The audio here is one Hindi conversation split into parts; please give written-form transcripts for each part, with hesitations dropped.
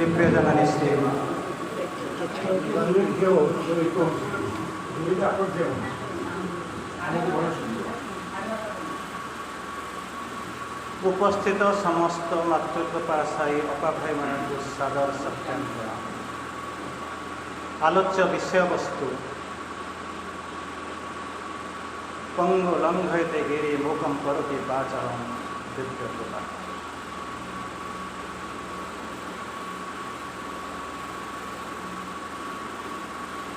दिव्य जननी श्री उपस्थित समस्त मातृकृपाशायी अपा भाई मानक सादर सत्याग्रह आलोच्य विषय वस्तु पंगु लंघयते गिरि मूकं करोति वाचालं दिव्य कृपा।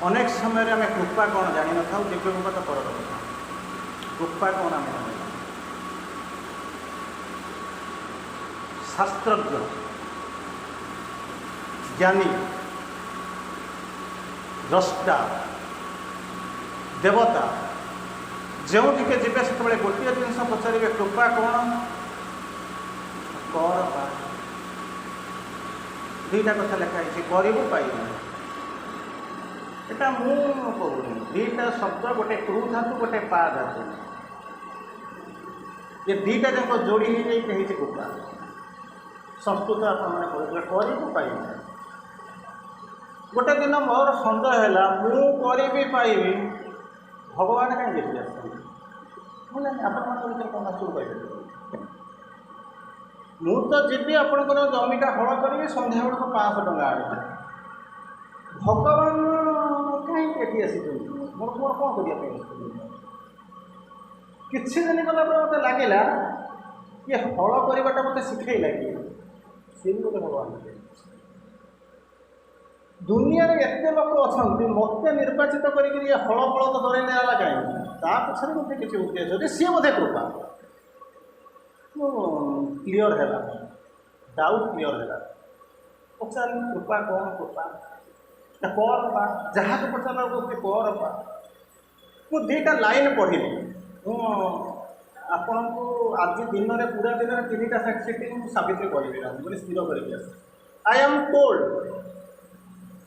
अनेक समय आम कृपा कौन जानी न था, दिव्य कृपा तो पर कथा। कृपा कौन आम जानी शास्त्रज्ञ ज्ञानी द्रष्टा देवता जो टिके जीवे से गोटे जिन पचारे कृपा कौन कर दुईटा कथा लिखाई करू पाइब एटा मु कहूनी दुईटा शब्द गोटे क्रू धातु गोटे पा धातु ये दुईटा जाक जोड़ी हो कृपा। संस्कृत आपने करू पाइबे गोटे दिन मोर सन्देह है मुझे पाइबी भगवान कहीं देखी आसते आप मु तो जी आपंकर जमीटा हल करी सन्ध्या बेलू 500 टଙ୍କା आने भगवान कहीं आसी मोर मोर कौन करने किसी दिन गला मत लगे ये हल करवाटा मत शिखई लगे सी गोटे भगवान दुनिया एत लोक अच्छा मत निर्वाचित कर हल फल तो दरई देला कहीं पछे मत किसी उद्देश्य सी बोधे कृपा क्लीयर है डाउट क्लीयर है पचार कृपा कौन कृपा कर पा जहाँ को पचार कर पा मु दुईटा लाइन पढ़ी आपन को आज दिन में पूरा दिन में 3टा फैक्ट साबित करी स्थिर कर आई एम टोल्ड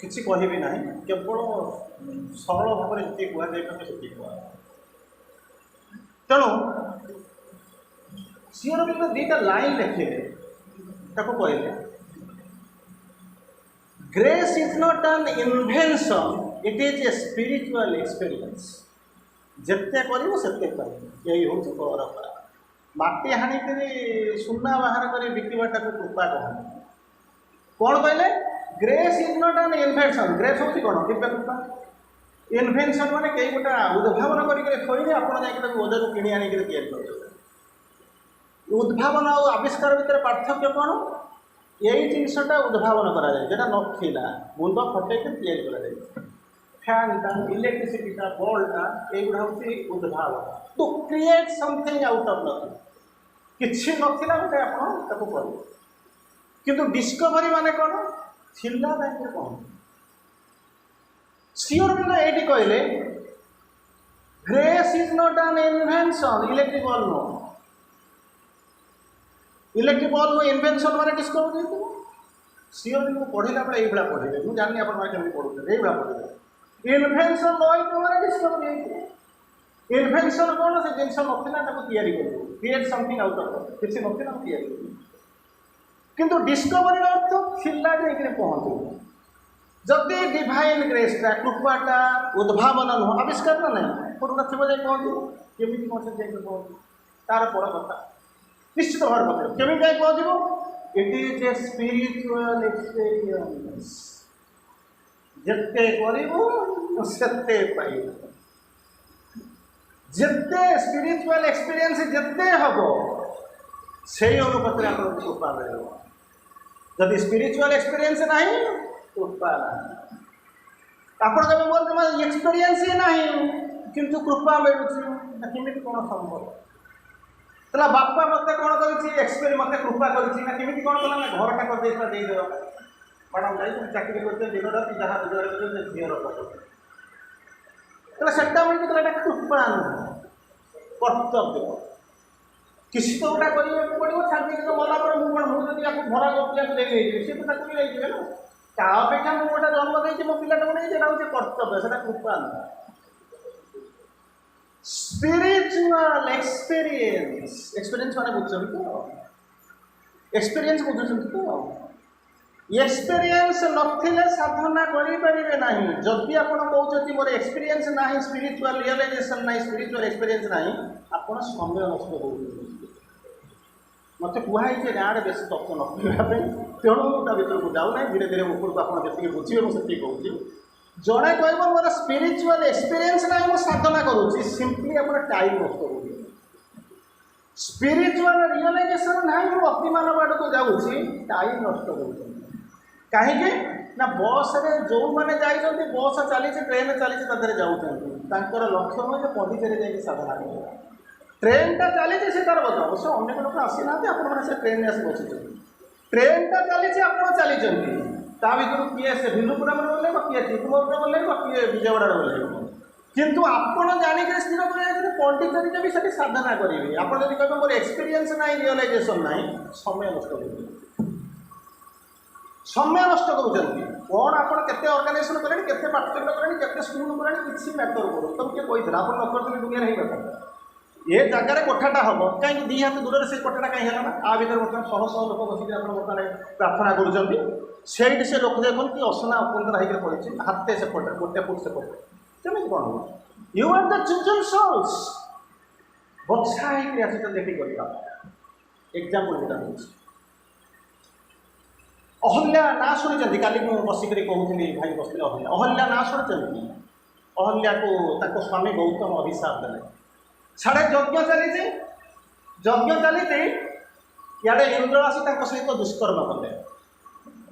किसी कहबी ना केवल सरल भाव में जी कहुए से कह तेणु सीओर भी दुईटा लाइन लिखे कहले grace is not an invention it is a spiritual experience जिते कर यही हूँ कर माटी हाणिक सुना बाहर कर बिकवाटा को कृपा कहते कौन कहले grace is not an invention grace हूँ कौन दिव्य कृपा इन्वेंशन माने कई गोटा उद्भावन करके आप बजार किणी आनिक उद्भावन और आविष्कार भितर पार्थक्य कौन यही जिनसा उद्भावन करा नथिला मुंड फटेक फैनटा इलेक्ट्रिसिटीटा बल्बटा युवा हूँ उद्भावन to create something out of nothing किसी नथिला गोटे आप किंतु डिस्कवरी माने कौन थिला कौन श्रीअर बिंदु ये कहले grace is not an invention electric bulb no electric bulb invention माने डिस्कवरी श्रीअर बिंदु पढ़ला बेले ये पढ़े मुझे जानी आप पढ़ुते ये पढ़े इन्वेंशन माने डिस्कवरी इन्वेंशन कौन से जिन ना क्रिएट समथिंग आउट ऑफ किसी ना किंतु डिस्कवरी अर्थ थिला पहुँचू जदि डिवाइन ग्रेसटा कृपाटा उद्भावन नुह आविष्कार ना ना गोटे थी जाए पहुँचू केमी कौन से पहुँचू तार बड़ कथा निश्चित भाव पहुँच केमी जाए पहुँचू it is a spiritual experience जिते करते पाइब जिते स्पिरिचुअल एक्सपीरियंस जिते हम से अनुपात आप कृपा मिल जदि स्पिरिचुअल एक्सपीरियंस ना कृपा आप एक्सपीरियंस ही ना किंतु कृपा मिलूँ कौन संभव तो बापा मत कौन कर मत कृपा करमी कौन कला घरटा करदे मैडम जाइए चाकरी करते दिन रात जहाँ रोजगार झीर पकड़ सेटा मिलता कृपा नुह कर्तव्य किसी तो गोटा करने पड़ो छाड़ी तो गला मुझे आपको भरा गपी सी तो चाकरी नहीं ना ता अपेक्षा मुझे गोटे जन्म देती मो पिलाटा को नहीं हूँ कर्तव्य से कृपा नुह स्पिरिचुअल एक्सपीरियंस एक्सपीरियंस माने बुझुछन तो एक्सपीरियंस बुझुछन तो एक्सपीरियंस नथिले साधना करें ना जदि आप कहते मोर एक्सपीरियंस ना स्पिरिचुअल रियलाइजेशन ना स्पिरिचुअल एक्सपीरियंस ना आप समय नष्ट कर मत कहुई गाँव में बेस तत्व नापी तेणु मुझे भर को जाऊना धीरे धीरे ऊपर को आप बुझे मुझे कहूँ जड़े कह मोर स्पिरिचुअल एक्सपीरियंस ना मुझे साधना करुँच सिंपली आप टाइम नष्ट कर स्पिरिचुअल रियलाइजेशन ना मुझे अतिमान आड़ को जाऊँगी टाइम नष्ट कर कहीं ना बस रे जो मैंने जाइए बस चली ट्रेन चली जाऊँ लक्ष्य नुहे पंडिचेरी जाकि साधना कर ट्रेनटा चली से तार बता अवश्य अनेक लोग आसी ना आपने ट्रेन आस बस ट्रेनटा चली आप चली भर किए से भिलुपुरा में बोलेब किए चिकमोर बोलेब किए विजयवाड़ा बोलेब किंतु आपड़ जानिक स्थिर कर पंडिचेरी भी से साधना करेंगे आपड़ जब कहे मोर एक्सपीरियंस ना रियलाइजेशन ना समय नष्ट कर समय नष्ट करुँच कौन आप ऑर्गेनाइजेशन करेंगे केते पाठ्यक्रम करेंगे केते स्कूल करेंगे किसी मैटर करो तुम किए कही आप न करते दुनिया ही बात ये जगार कोठाटा हम कहीं दी हाथ दूर से कोठाटा कहीं है ना आ भर बर्तमान शह शह लोक बसिक बर्तमान प्रार्थना कर से लोक देखो कि असना अपंदरा होकर पड़े हाथे सेपटे गोटे फुट सेपटे केमी कौन हो you are the chosen souls बछा होकर देखी कर एग्जाम्पल दुटा दूसरी अहल्या ना शुणी काली मुझे बसिक कहूली भाई बस अहल्या ना शुणी अहल्या को स्वामी गौतम अभिशाप देने साढ़े यज्ञ चली इे इंद्र आसी सहित दुष्कर्म कले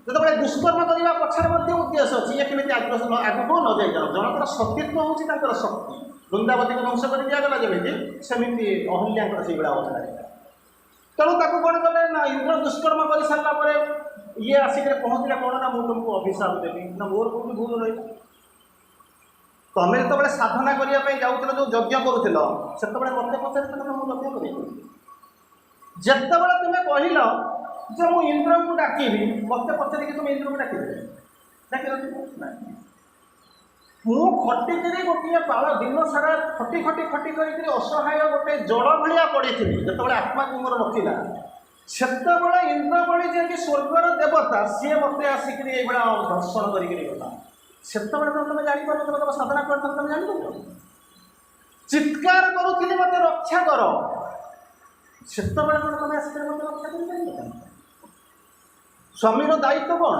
जो दुष्कर्म करने पछाड़ उद्देश्य अच्छी ये कमी आगू न जाए जनकर सतीत्व हूँ शक्ति वृंदावती को ध्वंस कर दिगला जमी सेमती अहल्या से अवस्था तेणु ताको कौन कले ना इंद्र दुष्कर्म कर सारापर ये आसिक पहुँचला कौन ना मुझे तुमको अभिशाप देवी ना मोर कौन भूल रही तुम्हें जो साधना करने जाऊल जो यज्ञ करुल से मत पचार मुझे यज्ञ कर जितेबाला तुम्हें कहल जो मुझे इंद्र को डाकबी मत पचार कि तुम इंद्र को डाक खटिकी गोटे पाल दिन सारा खटी खटी खटी कर असहाय गोटे जड़ भाया पड़ी जो आत्मा को मोर नथिला सेतबे इंद्र बड़ी जे स्वर्गर देवता सी मत आसिक दर्शन करगला से तुम जापर तुम साधना कर तुम जापर चित्कार करुली मत रक्षा कर से तुम आसिक मत रक्षा कर स्वामीर दायित्व कौन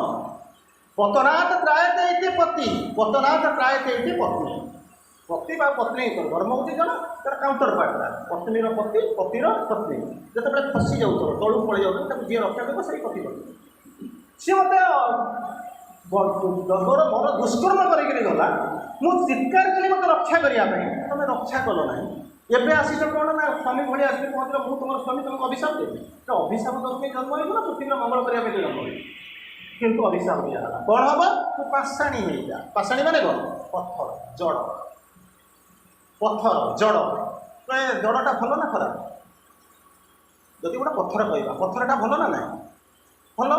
पतनाथ त्रायते पति पतनाथ त्रायते पत्नी पति पत्नी धर्म हूँ जन तार काउंटर पार्टा पत्नीर पति पतिर पत्नी जो फसी जाऊ तलू पड़े जाऊँ जी रक्षा कर से पति पत्नी सी मत मोर दुष्कर्म करगला मुझे चित्कार कली मत रक्षा करने तुम रक्षा कल ना एवं आसीच कौन ना स्वामी भाई आसिक पहुँचल मुझे तुम स्वामी तुमको अभिशाप देवी तो अभिशाप तुम जन्म हो ना पृथ्वी मंगल करने जन्म हो किंतु अभिशाप दिया कौन हम तू पाषाणी हो जा पाषाणी माने कौन पत्थर जड़ पत्थर जड़ जड़टा भल ना खराब जदि गोटे पत्थर कह पत्थरटा भल ना ना भल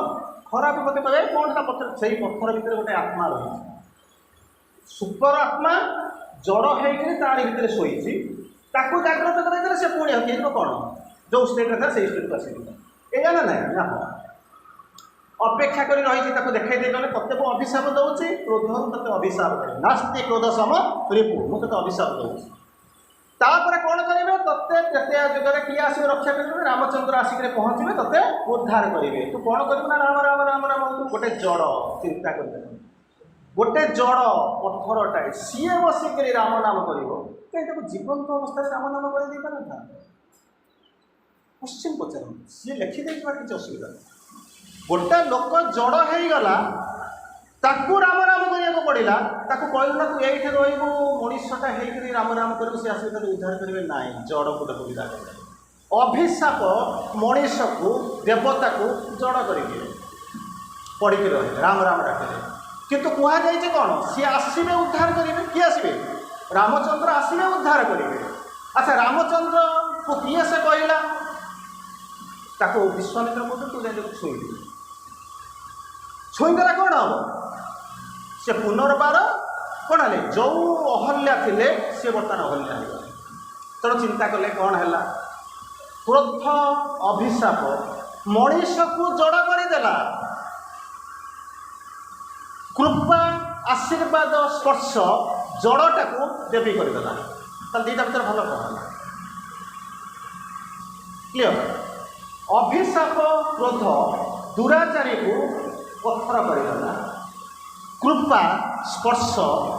खराब मत कहे कौन सा पत्थर से पत्थर भितर गोटे आत्मा रही सुपर आत्मा जड़ होकर तारी भितर शोची जाग्रत कर से पुणी हकीर कौन जो स्टेट था से स्टेट को आस एया ना ना ना अपेक्षा कर रही देखा दे गले तत्ते को अभिशाप दूसरी क्रोध तत्ते अभिशाप दे नास्ति क्रोध सम रिपु मुझे तो अभिशाप दूसरी तापर कौन करेंगे तत्ते तेते जुगे किए आस रक्षा करेंगे रामचंद्र आसिक पहुँचे तत्ते उद्धार करेंगे तू कौन कर राम राम राम राम गोटे जड़ चिंता कर गोटे जड़ पत्थरटाए सी बसिक राम नाम कर कहीं जीवंत अवस्था राम नाम कर पारे क्वेश्चन पचार सी लिखिदे किसी असुविधा गोटे लोक जड़ हो गला ताकू राम राम करने पड़ा ताकू कहलु ना तू ये रही मनीषटा होकर राम राम कर आस उद्धार करेंगे ना जड़ गोटे बुला अभिशाप मनीष को देवता को जड़ करेंगे पड़ी रहे राम राम डाके किंतु कहुई कौन सी आसवे उद्धार करेंगे किए आसवे रामचंद्र आसवे उद्धार करेंगे अच्छा रामचंद्र को किए से कहला ताको विश्वामित्र को तू जाए छुई छुईदेला कौन हम से पुनर्बार कौन है जो अहल्या थे सी बर्तमान अहल्या हो तेणु चिंता कले कौन है क्रोध अभिशाप मनीष को जड़ करदेला कृपा आशीर्वाद स्पर्श जड़टा को देवी करदेला दुईटा भर भल कौन क्लियर अभिशाप क्रोध दुराचारी को पत्थर करदेला कृपा स्पर्श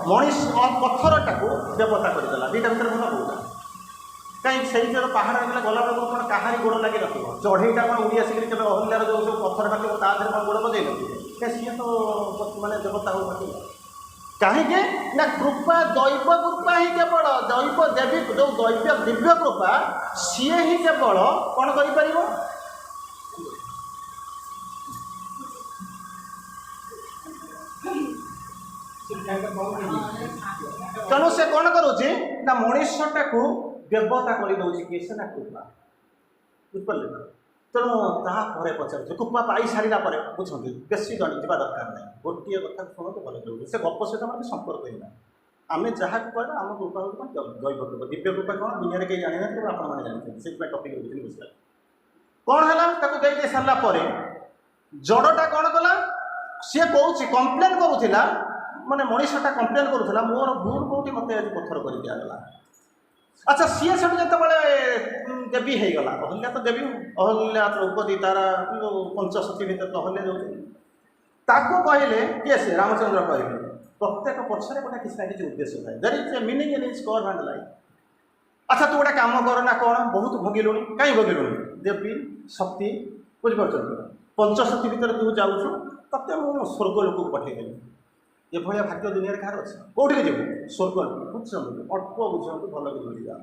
मनीष पत्थरटा को देवता करदेला दुईटा भर भल कौन कहीं से पहाड़ गला गला बेलू कौन कहारी गोड़ लगे रखिए चढ़ईटा कौन उड़ी आसिक अहिल्यार जो जो पत्थर काटिब ता देहरे कौन गोड़ बजे रखिए सी तो माने देवता हो कहीं ना कृपा दैव कृपा ही केवल दैव देवी जो दैव्य दिव्य कृपा सी ही केवल कौन कर तेणु से कौन करुच्ची ना मनुष्यटा को देवता कर किए ना कृपा बुझिपारे तेणु तापर पचार कृपा पाई सारा बुझे बेसी जन जा दरकार नहीं गोटे कथा शुणु भल लगे से गप सहित हमारे संपर्क ही ना आम जहाँ कहना आम कृपा दैव कृपा दिव्य कृपा कौन दुनिया कहीं जानी ना आपने जानते से टपिक बुझे कौन है दे सारापर जड़टा कौन कला सी कौच कम्प्लेन करूला माने मनीषटा कम्प्लेन करूला मोर भूल कौटी मत आज पत्थर कर दिगला अच्छा सी सब जो देवी हो गला अहल्या तो देवी अहल्या द्रौपदी तारा पंचशती भर तो अहल्या जो कहले किए से रामचंद्र कहले प्रत्येक पक्षर गोटे किसी ना किसी उद्देश्य थाए there is a meaning in its curve and life अच्छा तू गोटे काम कर ना कौन बहुत भोगिलु कहीं भोगिलु देवी शक्ति बुझिपार पंचशती भितर तू जाऊँ तत्ते मुझे स्वर्ग लोक को पठेदेवी ये भाया भाग्य दुनिया कहार अच्छे कौटी जीव स्वर्ग बुझुँ अल्प बुझुँ भल बुझी जा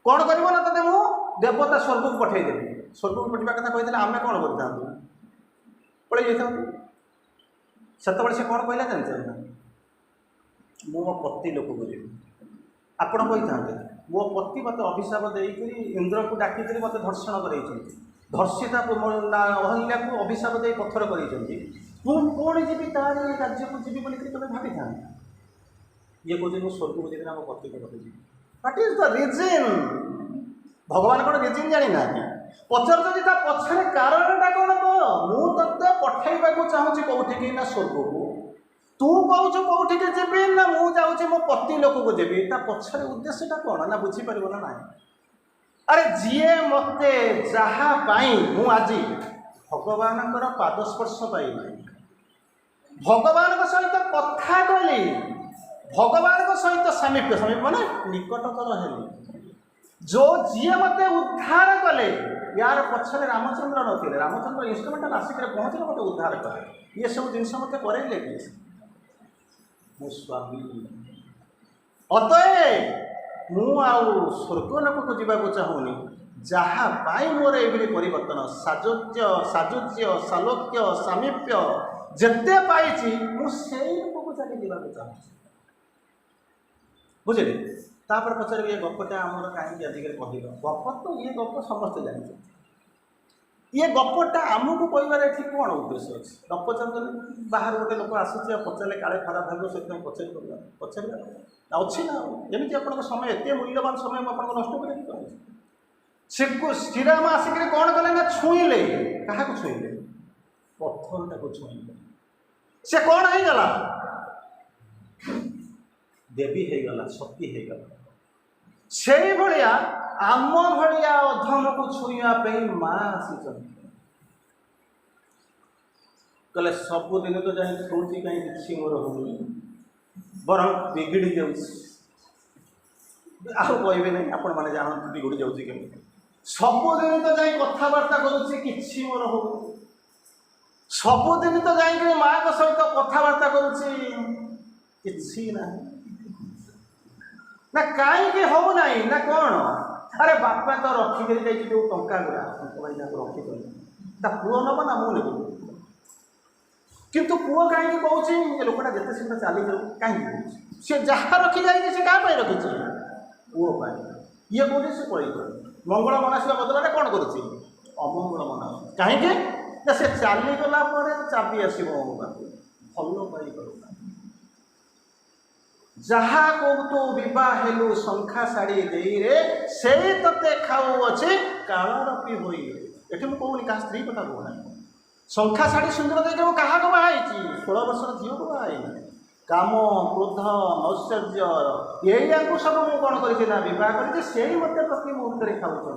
कौन कर ना ते मुझे देवता स्वर्ग को पठेदेवी स्वर्ग को पठा कथा कही आम कौन करता पड़े जाता से कौन कहला जानते मो पति लोक को जी आपण कही था मो पति मत अभिशाप देकर इंद्र को डाक मत धर्षण कर धर्षिता अहल्या को अभिशाप दे पत्थर कर कौन जी तार राज्य को जीवी बोलिक तुम भावी था ये कहते स्वर्ग को जी आम पति को जी व्हाट इज द रीजन भगवान कौन रीजन जानी ना पचर जब पछरे कारणटा कौन कह मुझे पठेबा चाहूँगी कौटिकी ना स्वर्ग को तू कहूँ कौटिकी जी ना मुझे मो पति लोक को जी पछरे उद्देश्यटा कौन ना बुझीपार ना ना अरे जीए मत जहाँ मु आज भगवान पादस्पर्श पाई भगवान सहित कथा कली भगवान सहित सामीप्य सामीप्य माने निकटतर है जो जीए मत उद्धार कले यार पछरे रामचंद्र नथिले रामचंद्र इंस्ट्रुमेंटल आसिक पहुँचले मत उद्धार कले ये सब जिन मत करेले मो स्वामी अतए मु स्वर्ग लोक को जावाक चाहूनी जहाँ मोर ये परिवर्तन साजुज्य साजुज्य सालोक्य सामीप्य जिते पाई मुझे लोक को चली जावाक चाहूँ बुझे तापर पचार ये गपटा आमर कहीं आजिकल कह गप तो ये गप समस्ते जानते ये गपटा आमको कहबार ये कौन उद्देश्य अच्छे गप चल बाहर गोटे लोक आसूचे पचारे काले खराब भाव से पचार पचार अच्छी ना एमती आप समय एत मूल्यवान समय आपको नष्ट कर श्रीराम आसिक कौन कले ना छुईले क्या छुईले पत्थरटा को छुईले से कौन हो गला देवी हो गला शक्ति हो गला से भाया आम भाया अधम को छुईवाई माँ आसी कले सबुदिन तो जाए छुची कहीं किसी मोर हो बर बिगड़ी जाऊँ कहबे नहीं आपण मैंने जानते बिगड़ी जाऊँगी कमी सबुदिन तो जाए कथबार्ता करुच्ची कि मोर हो सबुदिन तो जाए माँ सहित कथबार्ता करुच्ची कि ना कहीं हो ना ना कौन अरे बापा तो रखिक जो टंका गुड़ा रखी पुओ नब ना मुझे किंतु पुओ कहीं कौन लोकटा जिते शीघ्र चली जाऊ कहीं सी जहाँ रखी जाए क्या रखी पुओ ये कौन से पड़े मंगल मनासा बदल कौन करुच्ची अमंगल मना कहीं से चलीगला चाबी आस भल पाई करूना जहाँ को तू विवाह हेलु शंखा शाड़ी दे रे से ते खाऊ अच्छे कालरपी हुई ये मुझे कहूनी क्या स्त्री कथा कहना शंखा शाड़ी सुंदर देखे क्या बाहर 16 वर्षर झील को बाई काम क्रोध ऐश्वर्य यही सब मुझे कौन करना कर से मत प्रति मुहूर्त खाऊ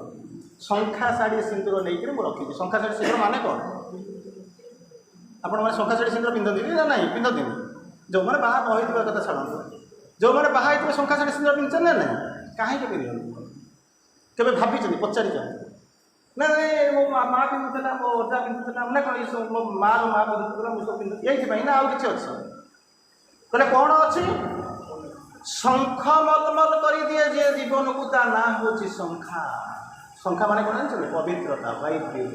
शंखा शाढ़ी सिंदूर नहीं मुझे रखी शंखा शाढ़ी सिंदूर माने कौन आपने शंखा शाढ़ी सिंदूर पिंधती ना नहीं पिंधती जो मैंने बाहर नई कथा छाड़ू जो मैंने बाहर शंखा शाढ़ी सिंदूर पिंधे ना ना कहीं पिंध केवे भाई पचार ना मो माँ पिंधुला मो अजा पिंधुला ना कौन मो माँ माँ पिंधुला मुझे पिंधु ये ना आउ कि अच्छे कहले कौन अच्छी शंख मलमल कर दिए जे जीवन को ता ना हूँ शंखा शंखा माने कौन जानते पवित्रता वाइब्रेट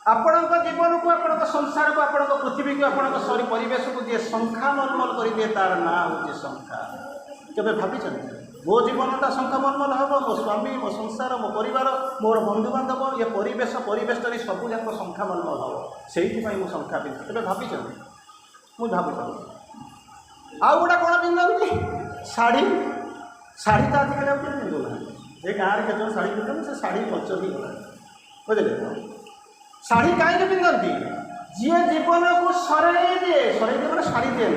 आपण जीवन को आपण संसार को आपण पृथ्वी को आपण शरीर परिवेश को दिए शंखा मलमल कर दिए तार ना हूँ शंखा केवे भाई मो जीवनटा शंखा मलमल हम मो स्वामी मो संसार मो परिवार मोर बंधु बांधव ये परिवेश परिवेश सबू जाक शंखा मलमल हम से मुझे शंखा पिंधे केवे भाई मुझे भाव आउ गोटा कौन पिंधुती शाढ़ी शाढ़ी तो आजिकल आगे पिंधुना ये गाँव में केत शाढ़ी पिंधुन से शाढ़ी कल्चर ही गला बुझे शाढ़ी कहीं पिंधती जी जीवन को सराई दिए मैंने शाढ़ी दिए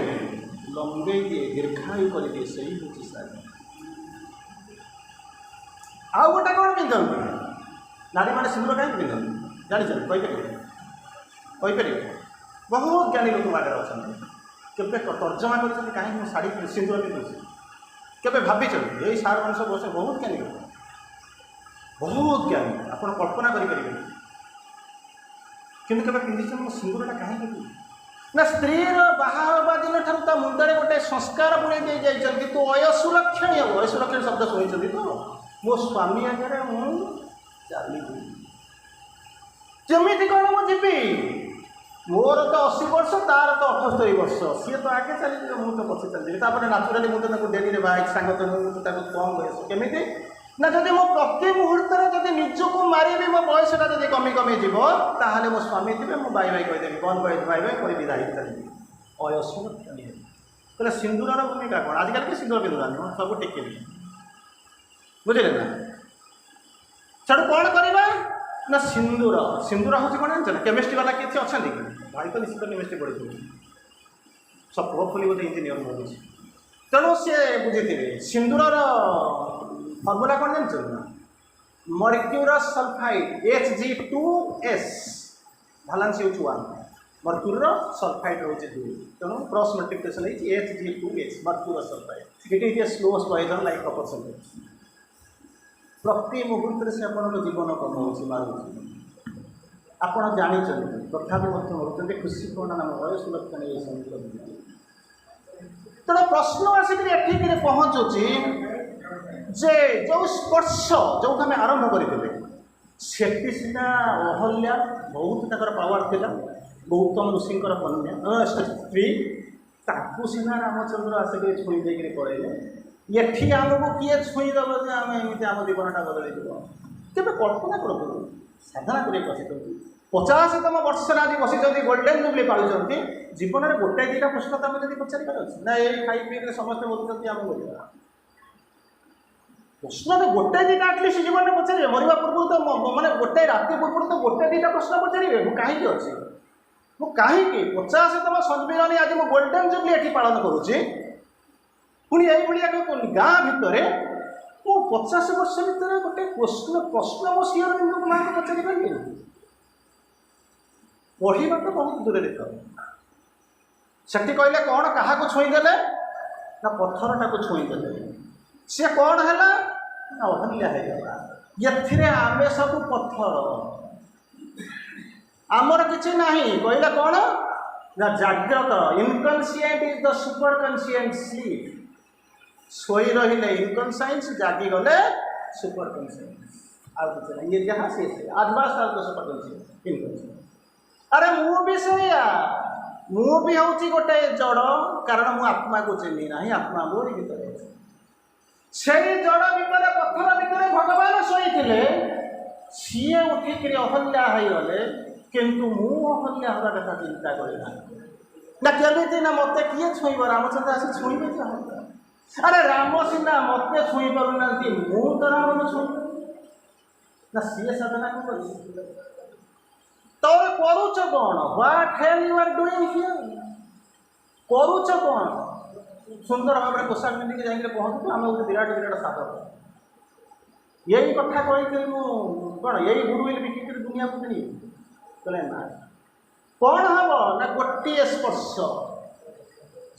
लंबे दिए दीर्घायु कर दिए से हूँ शाढ़ी आउ गोटे कौन पिंधती नारी मैंने सिंदूर कहीं पिंधती जानते कहीपर बहुत ज्ञानी लोक आगे अच्छा केवे तर्जमा कर कहीं शाढ़ी सिंदूर पिंधुची केवे भाई यही सार मनुष्य बस बहुत ज्ञानी बहुत ज्ञानी आप कल्पना करें कि पिंधि सिंदूरटा कहीं ना स्त्री बाहा दिन ठार मुंडे गोटे संस्कार बुणे दे जाइए तू अयसुलक्षण शब्द शुणी तो मो स्वामी आगे मुझे जमी कौन मुझे मोर तो 80 वर्ष तार तो 78 वर्ष सी तो आगे चली मुझे पछे चलती नाचुराली मुझे डेरी में बाइक सांग तो कम बयस केमी ना जब मो प्रति मुहूर्त जब निजक मारि मो बयसटा जब कमी कमी जीव ताहले मो स्वामी थे मुझे बाई बाई कहीदेवी कौन बयस बाई बाई कोई विदाई चली अयसुल कहले सिंदूर भूमिका कौन आजिकल कि सिंदूर पिंधुना सब टिके बुझे ना छाड़ कौन करवा ना सिंदूर सिंदूर हूँ कौन जानते ना केमिस्ट्री वाला किसी अच्छा कि भाई तो निश्चित केमिस्ट्री पढ़ी सब होपफुली बोधे इंजीनियर बोलूँ तेणु सी बुझे सिंदूर फर्मूला कौन जानते ना मर्क्यूरस सल्फाइड Hg2S भालांस हो 1 मर्क्यूर सल्फाइड रोचे 2 तेणु क्रॉस मल्टिप्लिकेशन है Hg2S mercurous sulphide it is a slow poison like copper प्रति मुहूर्त से आप जीवन कमाऊँगी मारूँ आपड़ जानते तथापि मरुँच खुशी कौन नाम अयसुलक्षण ये तेणु प्रश्न आसिक पहुँचुची जे जो स्पर्श जो आम आरंभ करते सेठी सीना अहल्या बहुत तक पावर था गौतम ऋषिंकर कन्या स्त्री ताकू सीना रामचंद्र आसिक छुई देकर पड़े ये आमको किए छुईदेव जे आम एमती आम जीवनटा बदल के कल्पना कर साधना कर 50तम वर्ष आज बस गोल्डेन जुबली पालुंट जीवन में गोटे दुटा प्रश्न तुम जब पचार ना ये खाई पी समस्त बोलते आम बोलवा प्रश्न तो गोटे दुटा आटलिस्ट जीवन में पचारे मरवा पूर्व तो मैंने गोटे राति पूर्व तो गोटे दुटा प्रश्न पचारे मुझे कहीं अच्छी मुझे कहीं 50तम सम्मिलन आज मुझे गोल्डेन जुबली ये पालन करुँची पुणी यही गाँ भितर मो 50 वर्ष भितर गोटे प्रश्न मो सियर बिंदु माँ को पचारि पारि पढ़ा तो बहुत दूर से कहले कौन क्या छुईदे ना पत्थरटा को छुईदे सी कौन है अहल्या ये आमे सब पत्थर आमर किसी ना कहला कौन ना जाग्रत इनकनसीएंट इज द सुपर कनसीएंट स्लीप सोई रही इनकनसाइंस जागी गले सुपर कनसीएंस आ कुछ ना ये जहाँ से आजबास तो सुपर कनसीएंस इनकनसीएंस अरे मुझे भी हूँ गोटे जड़ कारण मु आत्मा को चिन्ह ना आत्मा मोरी भीतर से जड़ भितर पत्थर भितर भगवान शोते सी उठिक अहल्या होगले किंतु मु अहल्या हवा कथा चिंता करना ना केमी ना मत किए छुईब रामचंद्र आसी छुईबे अरे राम सीना मत छुई पारना मु तो राम छुई ना सी साधना को तोर କରୁଛ କ'ଣ? What hell you are doing here? କରୁଛ କ'ଣ? ସୁନ୍ଦର ଭାବରେ ପୋଷାକ ପିନ୍ଧିକି ଯାଇକି ପହଞ୍ଚୁଛୁ, ଆମେ ଗୋଟେ ବିରାଟ ବିରାଟ ସାଧକ। ଏଇ କଥା କହିକି ମୁଁ କ'ଣ ଏଇ ଗୁରୁବିଲ ବିକିକିରି ଦୁନିଆକୁ କିଣିବି? କହିଲେ ନା। କ'ଣ ହବ ନା ଗୋଟିଏ ସ୍ପର୍ଶ।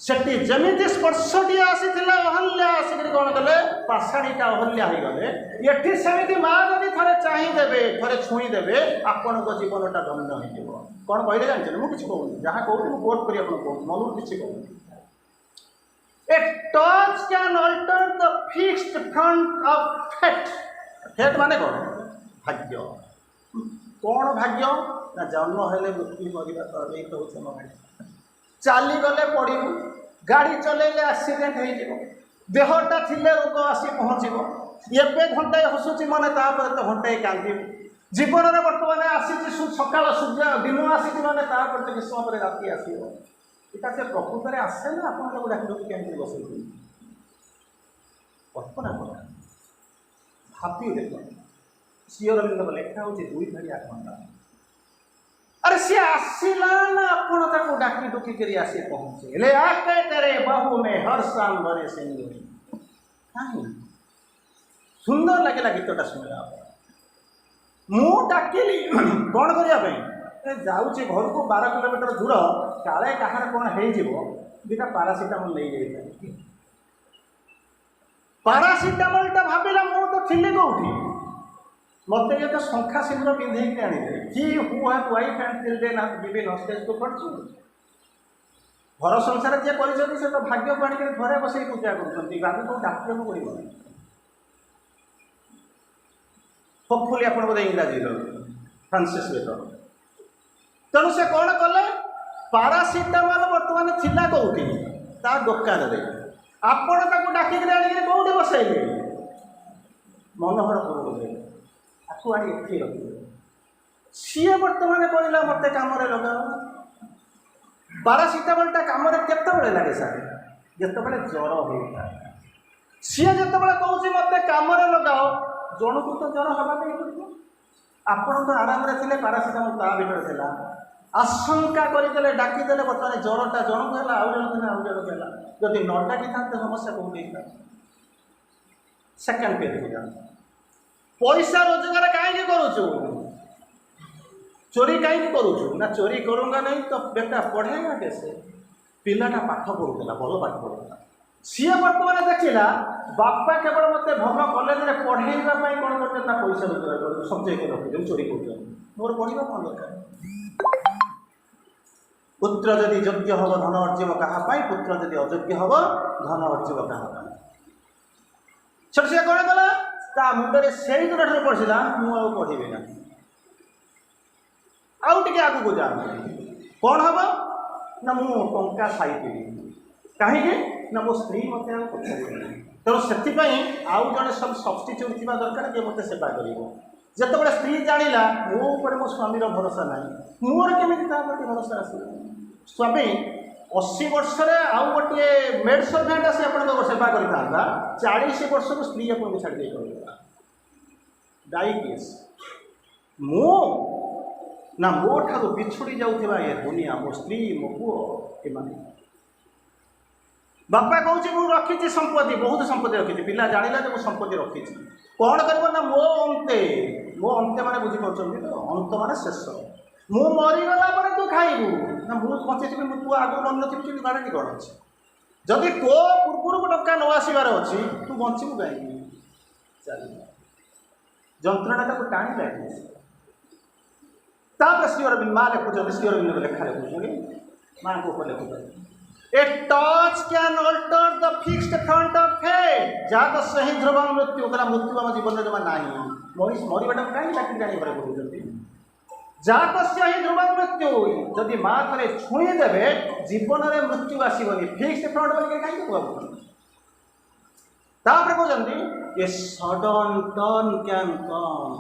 ସେଠି ଯେମିତି ସ୍ପର୍ଶଟିଏ ଆସିଥିଲା ଅହଲ୍ୟା ଆସିକରି କ'ଣ କଲେ? ପାଷାଣୀଟା ଅହଲ୍ୟା ହେଇଗଲେ। ଏଠି ସେମିତି ମା ଯଦି ଥରେ ଚାହିଁଦେବେ, ଥରେ ଛୁଇଁଦେବେ, ଆପଣଙ୍କ ଜୀବନଟା ଧନ୍ୟ ହେଇଯିବ। କ'ଣ କହିଲେ ଜାଣିଛନ୍ତି? ମୁଁ କିଛି କହୁନି, ଯାହା କହୁଛି ମୁଁ କୋଟ୍ କରି ଆପଣଙ୍କୁ କହୁଛି, ମନରୁ କିଛି କହୁନି। A touch can alter the fixed front of fate. ଫେଟ୍ ମାନେ କ'ଣ? ଭାଗ୍ୟ। କ'ଣ ଭାଗ୍ୟ? ନା ଜନ୍ମ ହେଲେ ମୃତ୍ୟୁ ମରିବା ତ ଏଇ ତ ହେଉଛି ଆମ ଭାଗ୍ୟ। ଚାଲିଗଲେ ପଡ଼ିବୁ, ଗାଡ଼ି ଚଲେଇଲେ ଆକ୍ସିଡେଣ୍ଟ ହେଇଯିବ, ଦେହଟା ଥିଲେ ରୋଗ ଆସି ପହଞ୍ଚିବ। ଏବେ ଘଣ୍ଟାଏ ହସୁଛି ମାନେ ତାପରେ ତ ଘଣ୍ଟାଏ କାନ୍ଦିବୁ। ଜୀବନରେ ବର୍ତ୍ତମାନ ଆସିଛି ସକାଳ ସୂର୍ଯ୍ୟ ଦିନ ଆସିଛି ମାନେ ତାପରେ ତ କିଛି ସମୟ ପରେ ରାତି ଆସିବ। ଏଇଟା ସେ ପ୍ରକୃତରେ ଆସେ ନା ଆପଣ ତାକୁ ଡାକି କେମିତି ବସେଇବେ? କଳ୍ପନା କର, ଭାବି ଦେଖନ୍ତୁ। ଶ୍ରୀଅରବିନ୍ଦଙ୍କ ଲେଖା ହେଉଛି 2 ଧାଡ଼ିଆ ଖଣ୍ଡା। अरे सी आसिला ना आपण ताको डाकी डुकी करी आसी पहुंचे ले आके तेरे बाहु में हर शाम भरे सिंदूर। नहीं सुंदर लगे गीतटा शुणा मु डाकिली कौन करने जाऊँगी घर को 12 किलोमीटर दूर काले कहार कौन हो दुटा पारासीटामोल नहीं जाए। पारासीटामोलटा भाविला मु तो थी कौटी मत ये तो शंखा सिंदूर पिंधे आने he who have wife and children have given hostage to fortune. घर संसार जी कर तो भाग्य को आनिक घरे बस पूजा कर डाक्टर को पड़ो होपफुली आप इंग्राजी फ्रांसिस बेकर तेणु से कौन कले पारासीटामोल बर्तमान थिला कौटी ता दुकान में आपण डाकिक आनिक कौटी बसैले मनोहर पुर आपको आनी एठी रखिए सी बर्तमान कहला मत कम लगाओ। पारासीटामोलटा कम केतबे लगे सारे जितेबाला ज्वर होता सी जितेबाला कौच मत कम लगाओ जन को तो ज्वर हवा आपण तो आराम थे पारासीटामोल ता भर था आशंका करदे डाकिदे बर्तमान ज्वरटा जन को है आउ जन आउ जन है जदि न डाकी था समस्या कौटी सेकेंड पेज को जाओ। पैसा रोजगार कहीं करुचु चोरी कहीं करुचु ना चोरी करूँगा नहीं तो बेटा पढ़ेगा कैसे पिलाटा पाठ पढ़ुला भल पाठ पढ़ुला सी बर्तमान देखला बापा केवल मत भल कलेज में पढ़ेवाई कौन करते पैसा रोजगार कर सब्जेक्ट रखुद चोरी कर मोर पढ़ा कौन दरकार। पुत्र जदि योग्य हम धन अर्जिब क्या पुत्र जदि अयोग्य हम धन अर्जिब क्या छोट सी कौन कला ता मुंडे से दुटा पड़ता मुझे पढ़ी ना आउ टे आगू जा कौन हम ना मु टंका खाई कहीं ना मो स्त्री मत पचार तेणु से आउ जड़े सब सब्स्टिट्यूट थी दरकार किए मत सेवा कर जिते स्त्री जाना मो मो स्वामीर भरोसा ना मोर केमी भरोसा आस स्वामी 80 वर्ष आउ गोटे मेड सर्भेंट आसी आप सेवा करता 40 वर्ष को स्त्री आपको छाड़ी दायी केस मो ना मो ठार बिछुड़ी जाऊा ये दुनिया मो स्त्री मो पुओ एमाने बापा कहूँ मुझे रखी संपत्ति बहुत संपत्ति रखी पिला जाना जो मुझे संपत्ति रखी कौन कर मो अंते माने बुझीपार तो अंत माने शेष मु मरीगला तू खाइबू ना मुझे बचे तू आगे मन नी गाड़ी कौन अच्छे जदि तो पूर्व टंका न आसबार अच्छी तू बचबू कहीं चल जंत्रणा को टाणी लगे श्री अरविंद माँ लिखुं श्री अरविंद लेखा लिखुं माँ को लिखुं a touch can alter the fixed front of fate जहाँ सही ध्रुव मृत्यु मृत्यु आम जीवन में जमा ना मरवाटा कहीं चाकरी जानी घर करूँ जहाँ सही ध्रुव मृत्यु जदि माँ थे छुईदेवे जीवन में मृत्यु आसबनी फिक्स्ड फ्रंट बोलिए कहीं कहते कहते ये सडन टर्न कैन कम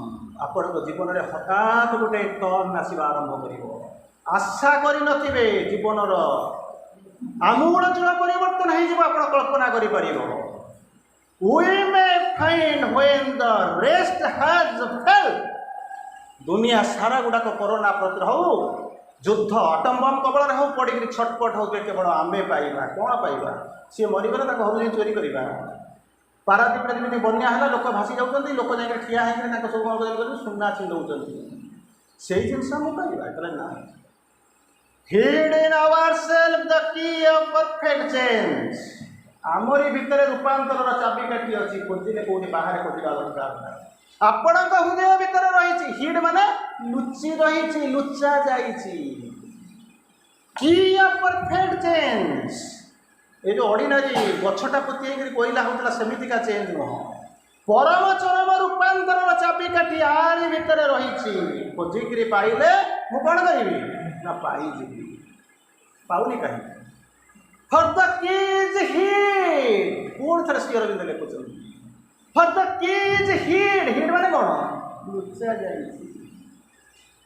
आपण जीवन में हठात गोटे टर्न आसवा आरंभ कर आशा करे जीवन आमूल चूल परिवर्तन हो कल्पना कर We may find when the rest has felt दुनिया सारा गुड़ाक कोरोना प्रति हो युद्ध अटम बम कबल हो पड़ी छटपट हो केवल आमे पाइबा कौन पाइबा सी मरीगले घर चोरी करवा पारादीप जमी बन्या है लोक भासी जाऊँच लोक जा ठिया होकर सब कौन सुना छिंदौं से जिनस पाइबा ना Hid in ourselves the key of perfect change. Amri भितर रूपांतर चाबिकाठी अच्छी खोजिले कौटी बाहर खोजा दरकार आपण हृदय भितर रही हिड माने लुचि रही लुचा जाइए की परफेक्ट चेंज ये जो ऑर्डिनरी गछटा पोती कोईला होता सेमितिका चेंज नुह परम चरम रूपांतर चाबिकाठी आरी भितर रही खोजिकी पाइले मु कौन करी ना पाइजी पाऊनी कहीं For the key is hid. कौन थर Shri Arvind लिखुछन For the key is hid. Hid माने कौन लुचा जाइए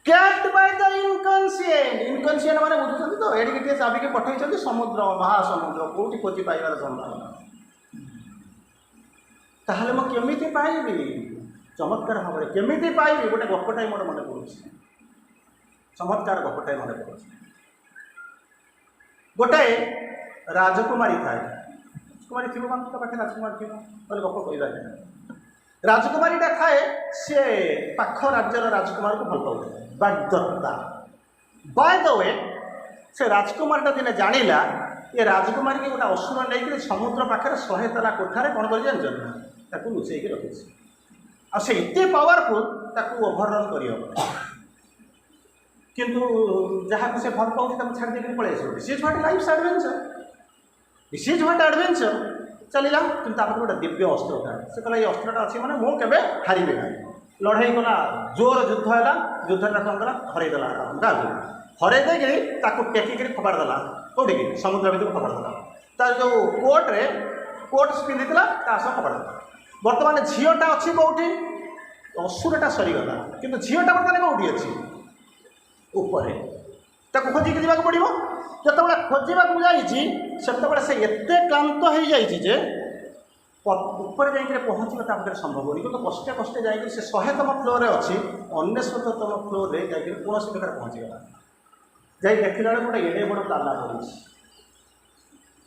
Kept by the inconscient. Inconscient माने बुझुछन तो एडी के चाबी के पठैछन समुद्र महासमुद्र कोठी खोजी पाइबार संभावना ताहले म केमिति पाइबी चमत्कार भाव केमिति पाइबी गोटे गपटाई मोर मन पड़ुछि चमत्कार गपटाई मन पड़ुछि गोटे राजकुमारी थाए राजकुमारी थी पाखे राजकुमारी थी बोले गप कह राजकुमारीटा थाए सी पाख राज्यर राजकुमार को भल पाऊे बाग्दत्ता बाय द वे से राजकुमारटा दिने जानिला ये राजकुमारी की गोटे असुर नहीं समुद्र पाखे 100 तला कोठार कौन कर जानते लुचेक रखी आते पावरफुल ओभररन कर किंतु जहाँ को से भल पाँच छाड़ देकर पलि आस see what life adventure this is what adventure चलला कि गोटे दिव्य अस्त्र था से कहला ये अस्त्रटा अच्छी मैंने मुझे हारे ना लड़ाई कला जोर युद्ध है युद्धटा कौन कला हरईदेला गाँव हरई देकर टेकिक फोपाड़ देला कौटी समुद्र भर फोपाड़ तार जो कोट पिंधि सह फोपाड़ बर्तमान झीटा अच्छी कौटी असुरटा सरीगला कि झीटा बर्तमान कौटी अच्छी ऊपर खोजिक जावाक पड़ो जो खोजाक जाते से एते क्लांत हो जाए ऊपर जाकर पहुँचना संभव नहीं क्योंकि कष्टे कष्टे जाकर से 100तम फ्लोर अच्छी 99तम फ्लोर जाकर कौन प्रकार पहुँचीगला जाए देखला गोटे एड़े बड़ ताला पड़ी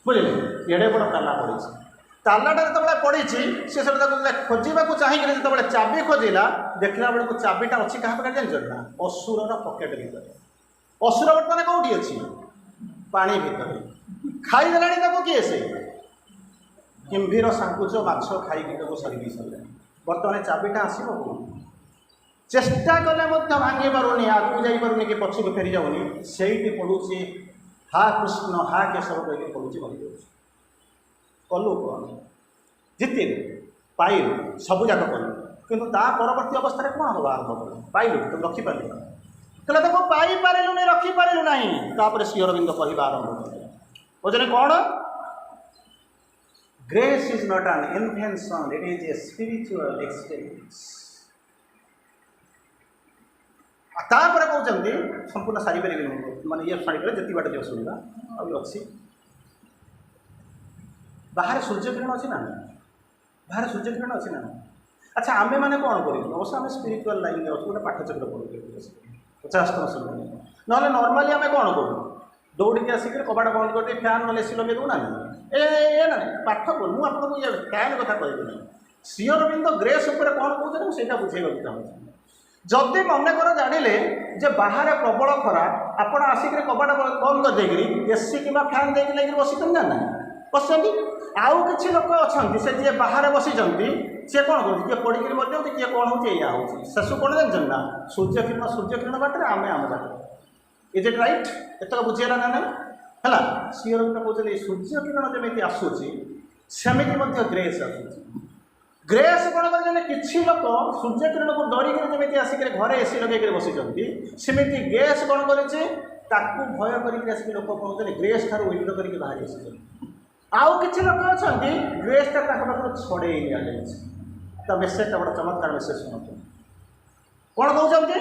बुझे एड़े बड़ ताला पड़ी तालाटा जो पड़ी सी खोजा चाहिए जो चाबी खोजिला देखला बेलू चाबीटा अच्छी क्या पाखे जानते ना असुर पकेट भर असुर बर्तमान कौटी अच्छी पानी भितर खाईदेला किए से किम्भीर सांकुच माछ खाई सरी सारे बर्तमान चाबीटा आसो चेष्टा कले भांगी पारूनी आगू जापरूनी कि पछक फेरी जाऊनी से पड़ुची हा कृष्ण हा केशव कह पड़ुची मरी जाऊँ कलु कौन जितिल पाइलु सबूक कलु किंतु परवर्ती अवस्था कौन हम आरंभ कलु पाइलु तुम रखिपार कहला देखो पाइलु नहीं रखिपारू ना तापर श्री अरविंद कह आरंभ कले बुझे कौन grace is not an invention it is a spiritual experience तापर कहते संपूर्ण सारी पारे माने ये शुणी जी बाट जो शुणा अभी अच्छी बाहर सूर्यकिरण अच्छी ना बाहर सूर्यकिरण अच्छी ना अच्छा आमे मैंने कौन कर अवश्य आम स्पिरिचुअल लाइन में अच्छे गोटे पाठचक्र पढ़ू 50तम श्रेणी ना नर्माली आम कौन करूँ दौड़ी आसिक कबाट बंद कर फैन ना एसी लगे दूना ए ना पाठ कर मुझे फैन कथा कहना श्री अरविंद ग्रेस उपर कौन कहते से बुझेगा चाहूँ जदि मनकर जानिले जे बाहर प्रबल खरा आपण आसिक कबाट बंद कर देकरी एसी कि फैन देकर लेकिन बसी ना बस आउ कि लोक अच्छा से जी बाहर बसी सी कौन कर किए पड़ी मर जाऊँ किए कौन हो शेष कौन जानते ना सूर्यकिरण बाटे आम आम बाटे इज इट राइट एतक बुझीगला ना है श्री अरविंद कहते सूर्यकिरण जमी आसूसी सेमती ग्रेस आसूसी ग्रेस कौन कर कि लोक सूर्यकिरण को डरिक जमी आसिक घरे एसी लगे बसी सेमती ग्रेस कौन कर भय कर लोक कौन कहते ग्रेस ठार विंड कर बाहर आसी आउ कि लोक अच्छा ग्रेसटा पाखु छड़े दिया मेसेज बड़ा चमत्कार मेसेज शुणु कौन कहते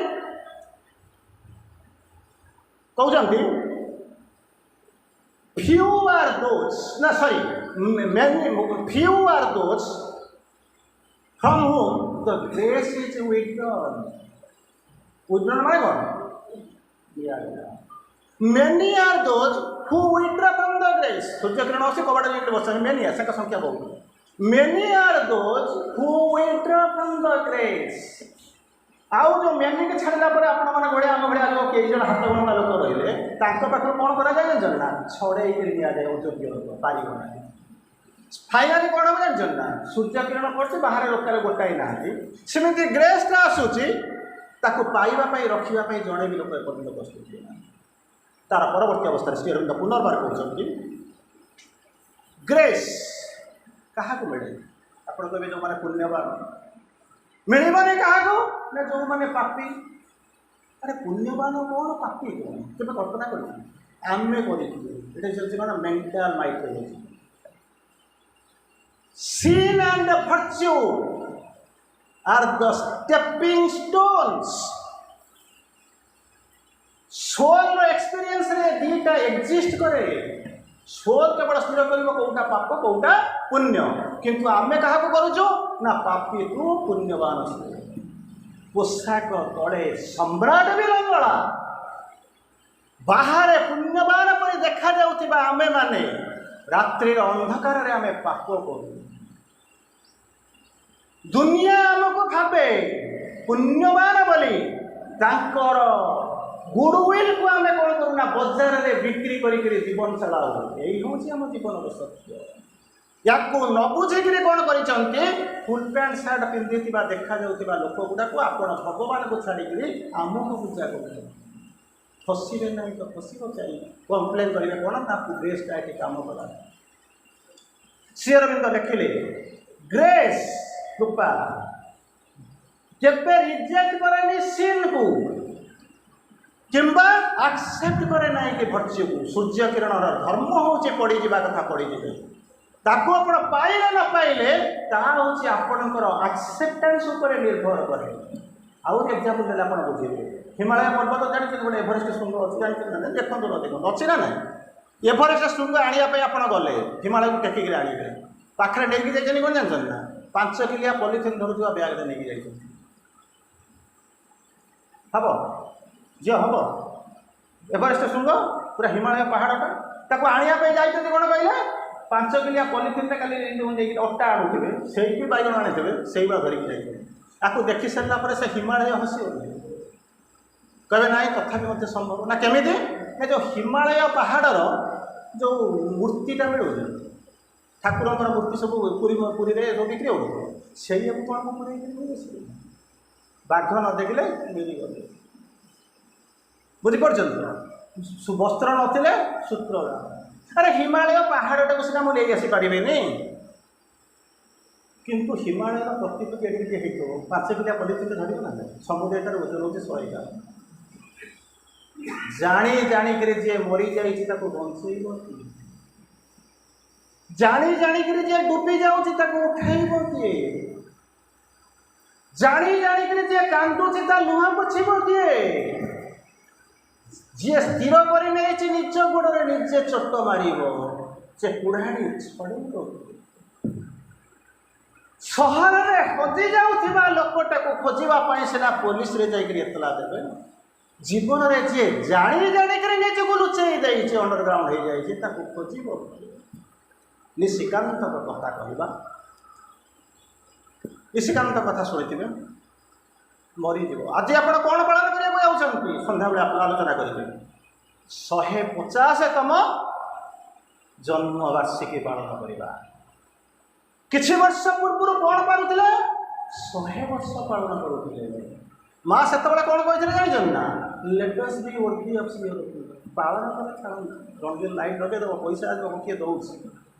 फ्यू आर दोज ना sorry few are those from whom the grace is withdrawn withdrawn माने कौन दिया many are those who withdraw from the grace Surya Kiran से कबड़ जेट बस many है संख्या संख्या बहुत many are those who withdraw from the grace आउ जो many के छाड़ला पर आपण माने घोड़े आम घोड़े लोग कई जन हाथ गणना लोक रहिले तांको पाखर कोन करा जाय जन ना छड़े के लिया जाय योग्य लोक पारी गणना फाइनाली कोन हम जन ना सूर्य किरण पड़छ बाहर लोक गोटाई नांती सेमिति ग्रेस ता आसुची ताको पाइबा पई रखिबा पई जणे भी लोक एपर्यंत प्रस्तुत ना तार परवर्ती अवस्था श्री अरविंद पुनर्बार कहते ग्रेस क्या मिले आप जो मैंने पुण्यवान मिलने क्या ना जो मैंने पापी अरे पुण्यवान कौन पापी कौन केवे कल्पना कर mental mythology sin and virtue are the stepping stones soul experience रे दीटा एग्जिस्ट करे सोल केवल स्थिर करिवो कोउटा पाप कोउटा पुण्य किंतु आमे कहा को करू ना पापी तू पुण्यवान पोशाक तले सम्राट भी लंगला बाहर पुण्यवान पर देखा जाउथिबा आमे माने रात्रि अंधकार रे आमे पाप करू दुनिया हमको भाबे पुण्यवान बोली तांकर गुडविल को आम कौन करूना बजार में बिक्री करी जीवन चलाऊ यही हूँ आम जीवन सत्य या न बुझे कौन कर फुल पैंट सार्ट पिंधि देखा जाऊा लोक गुड़ाक आप भगवान को छाड़ी आमको पूजा कर फसवे ना तो फसब चाहिए कम्प्लेन करेंगे कौन ना ग्रेसटा ये कम कला श्री अरविंद लिखिले ग्रेस कृपा केबे रिजेक्ट करेनी सिन को किंबा एक्सेप्ट करे ना कि भर्च्यू को सूर्य किरण धर्म होचे पड़ी जीवा कथा पड़ी जीवे ताको आपण पाइले ना पाइले ता होचे आपणकर एक्सेप्टेंस ऊपर निर्भर करे आउ एग्जांपल देला आपण बुझिबे हिमालय पर्वत जानि कि गोटे एवरेस्ट शृंग अछि जानि ना देखंतु न देखंतु अछि ना नाही एवरेस्ट शृंग आनिया पे आपण गले हिमालय को टेकी के आनिबे पाखरे नेकी जाइछनी कोन जानछन ना 5 किलिया पॉलिथिन धरुवा बैग रे नेकी जाइछन हबो जे हम एवरेस्ट शृंग पूरा हिमालय पहाड़टा आनिया जाइए कौन कहले 5 किलिया पॉलिथिन खाली अटा आणुवे से भी बैगण आनी से धरिकी जाइए आपको देखी सारा पर से हिमालय हसी कहे ना तथा संभव ना केमी ना जो हिमालय पहाड़र जो मूर्तिटा मिलू ठाकुर मूर्ति सब पुरी जो बिक्री हो कौन पुरी बाघ न देखले मिलगले बुझीपार वस्त्र नथिले सूत्र अरे हिमालय पहाड़टा को सीधा मुझे आसी पारे किंतु हिमालय प्रतिकृति हो 5 किलिया पॉलिथिन धर ना समुद्र ओजन हो 100 जानी जानिक जी मरी जा बंचेब जानी जानिक जी डूबी जाऊँगी उठेब किए जानी जानिक जी कांदुची लुहा पोछब किए जी स्थिर कर निज गोड़े निजे चोट मार से कुड़ाणी छड़ सहर में हजि जाऊा लोकटा को खोजापी सीना पुलिस एतला देवे जीवन में जी जानी जानिक निजक लुचई देती अंडरग्राउंड हो जाए खोजब निशिकांत कथा कहवा निशिकांत कथा शुणी मरीज आज आप कौन पालन करने सन्ध्या बेले आप आलोचना करेंगे 150तम जन्मवार्षिकी पालन करवा किछि वर्ष पूर्व कौन पालुले 100 वर्ष पालन करुले माँ से कौन कहते जान ना let us be worthy of पालन कर रंगीन लाइट लगे पैसा आज किए दौर